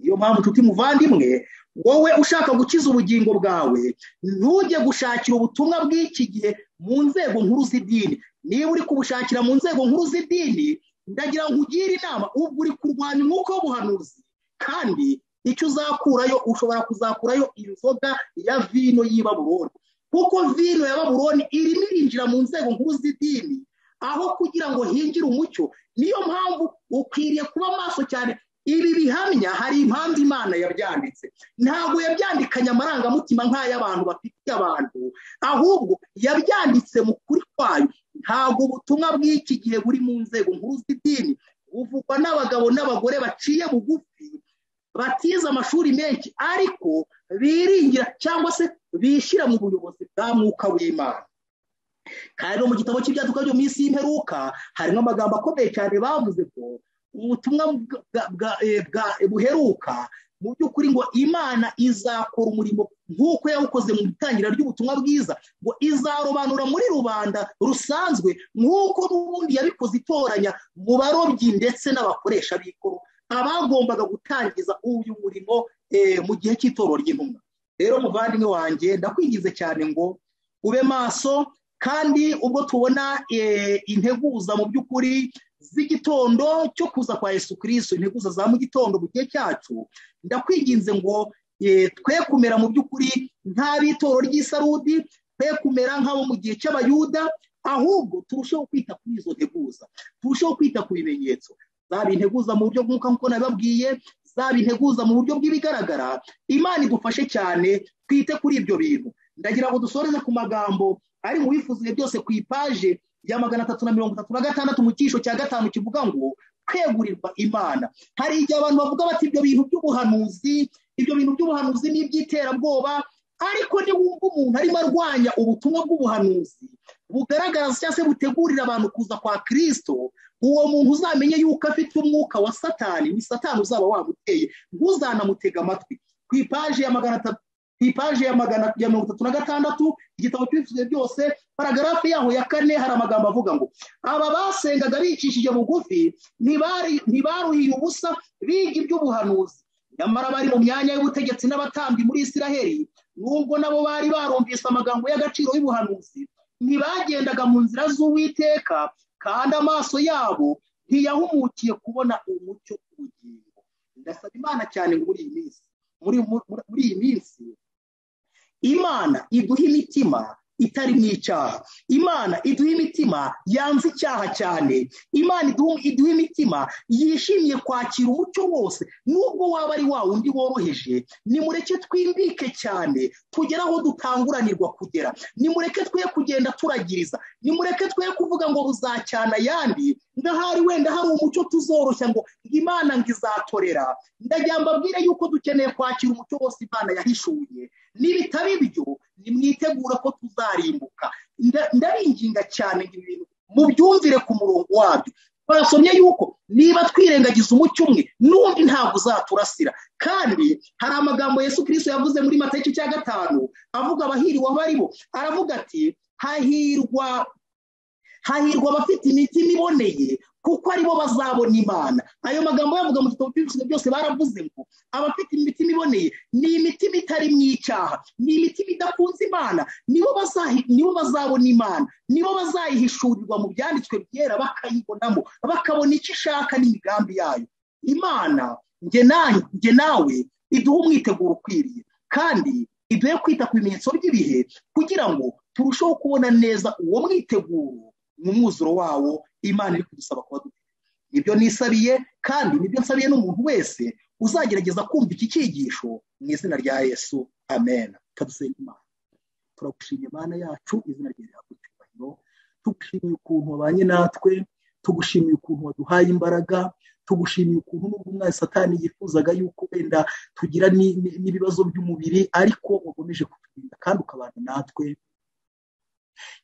S2: Iyo mpamvu nshuti muvandimwe, wowe ushaka gukiza ubugingo bwawe ntujye gushakira ubutumwa bw'iki gihe mu nzego nkuru z'idini. Niba uri kubushakira mu nzego nkuru z'idini, ndagira ngo ugire inama, ubwo uri kurwanya umwuka w'ubuhanuzi, kandi icyo uzakurayo ushobora kuzakurayo inzoga ya vino y'i Babuloni, kuko vino ya Babuloni irimo irinjira mu nzego nkuru z'idini aho kugira ngo hingire umucyo. Niyo mpamvu ukwiriye kuba maso cyane. Ibi bihamya hari impamvu Imana yabyanditse, ntabwo yabyandikanye amarangamutima nk'ay'abantu bafitiye abantu, ahubwo yabyanditse mu kuri kwayo. Ntabwo ubutumwa bw'iki gihe buri mu nzego nkuru z'idini buvugwa n'abagabo n'abagore baciye bugufi batize amashuri menshi ariko biringira cyangwa se bishyira mu buyobozi bwa mwuka w'Imana. Kandi mu gitabo cy'ibyaduka byo mu isi y'imperuka harimo amagambo akomeye cyane bavuze ko ubutumwa buheruka mu by'ukuri ngo Imana izakora umurimo nk'uko yawukoze mu itangira ry'ubutumwa bwiza, ngo izarobanura muri rubanda rusanzwe nk'uko n'ubundi yabikoze itoranya mu barobyi ndetse n'abakoresha b'ikoro abagombaga gutangiza uyu murimo mu gihe cy'itoro ry'intumwa. Rero muvandimwe wanjye ndakwingize cyane ngo ube maso, kandi ubwo tubona integuza mu by'ukuri z'igitondo cyo kuza kwa Yesu Kristo, integuza za mu gitondo mu gihe cyacu, ndakwinginze ngo twe kumera mu by'ukuri nk'ab'itoro ry'Isarudi, twe kumera nk'abo mu gihe cy'Abayuda, ahubwo turusheho kwita kuri izo nteguza, turusheho kwita ku bimenyetso, zaba integuza mu buryo bw'umwuka nk'uko nababwiye, zaba integuza mu buryo bw'ibigaragara. Imana idufashe cyane twite kuri ibyo bintu. Ndagira ngo dusoreze ku magambo ari mu bifuzuye byose ku ipaje ya 336 mu cyisho cya 5 kivuga ngo kwegurirwa Imana. Hari igihe abantu bavuga bati ibyo bintu by'ubuhanuzi n'iby'iterabwoba, ariko niwumva umuntu arimo arwanya ubutumwa bw'ubuhanuzi bugaragara cyangwa se butegurira abantu kuza kwa Kristo, uwo muntu uzamenye yuko afite umwuka wa Satani, ni Satani uzaba wamuteye, ntuzanamutega amatwi. Ku ipaje ya 36 igitabo cy'ibisubizo byose paragarafu yaho ya 4 hari amagambo avuga ngo aba basengaga bicishije bugufi ntibaruhiye ubusa biga iby'ubuhanuzi, nyamara bari mu myanya y'ubutegetsi n'abatambyi muri Isiraheli, nubwo nabo bari barumvise amagambo y'agaciro y'ubuhanuzi, ntibagendaga mu nzira z'Uwiteka, kandi amaso yabo ntiyahumukiye kubona umucyo w'ubugingo. Ndasaba Imana cyane ngo muri iyi minsi Imana iduha imitima itari mu icyaha, Imana iduha imitima yanze icyaha cyane, Imana iduha imitima yishimiye kwakira umucyo wose nubwo waba ari wa wundi woroheje. Nimureke twimbike cyane tugera aho dutanguranirwa kugera, nimureke twe kugenda turagiriza, nimureke twe kuvuga ngo buzacyana yandi ndahari wenda hari umucyo tuzoroshya ngo Imana ngizatorera. Ndagira mbabwire yuko dukeneye kwakira umucyo wose Imana yahishuye, nibitaba ibyo nimwitegura ko tuzarimbuka. Ndabinginga cyane ibintu mubyumvire ku murongo wabyo. Twasomye yuko niba twirengagiza umucyo umwe n'undi ntabwo uzaturasira, kandi hari amagambo Yesu Kristo yavuze muri Matayo 5 avuga abahiriwe abaribo, aravuga ati hahirwa abafite imitima iboneye kuko aribo bazabona Imana. Ayo magambo yavuga mu gitabo cy'ibisubizo byose baravuze ngo abafite imitima iboneye ni imitima itari mu icyaha, ni imitima idakunze Imana, nibo bazabona Imana, nibo bazayihishurirwa mu byanditswe byera bakayibonamo, bakabona icyo ishaka n'imigambi yayo. Imana nge nawe iduha umwiteguro ukwiriye, kandi iduhe kwita ku bimenyetso by'ibihe kugira ngo turusheho kubona neza uwo mwiteguro mu mwuzuro wawo Imana iri kudusaba kuba dufite. Nibyo nisabiye, kandi nibyo nsabiye n'umuntu wese uzagerageza kumva iki cyigisho mu izina rya Yesu, amen. Kadusenga Imana. Turagushimye Imana yacu, izina ryawe rihabwe icyubahiro. Tugushimiye ukuntu wabanye natwe, tugushimiye ukuntu waduhaye imbaraga, tugushimiye ukuntu nubwo umwana Satani yifuzaga yuko wenda tugira n'ibibazo by'umubiri, ariko wakomeje kuturinda kandi ukabana natwe.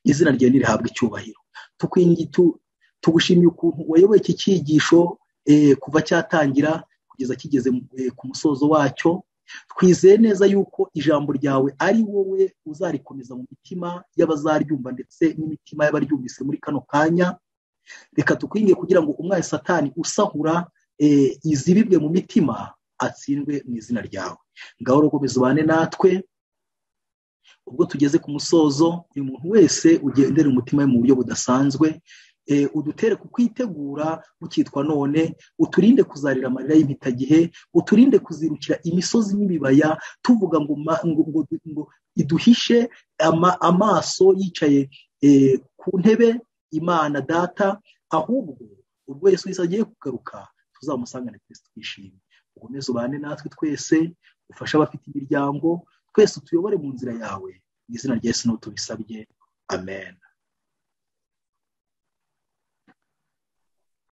S2: Izina ryawe nirihabwe icyubahiro. Tugushimiye ukuntu wayoboye iki cyigisho kuva cyatangira kugeza kigeze ku musozo wacyo. Twizeye neza yuko ijambo ryawe ari wowe uzarikomeza mu mitima y'abazaryumva ndetse n'imitima y'abaryumvise muri kano kanya. Reka tukwinge kugira ngo umwana Satani usahura izibibwe mu mitima atsindwe mu izina ryawe. Ngaho rokomeza ubane natwe ubwo tugeze ku musozo. Uyu muntu wese ugendera umutima we mu buryo budasanzwe, udutere kukwitegura ukitwa none, uturinde kuzarira amarira y'impitagihe, uturinde kuzirukira imisozi n'ibibaya tuvuga ngo iduhishe amaso yicaye ku ntebe Imana Data, ahubwo ubwo Yesu agiye kugaruka tuzamusangane twese twishimye. Ukomeze ubane natwe twese, ufashe abafite imiryango, twese tuyobore mu nzira yawe. Mu izina rya Yesu tubisabye, amen.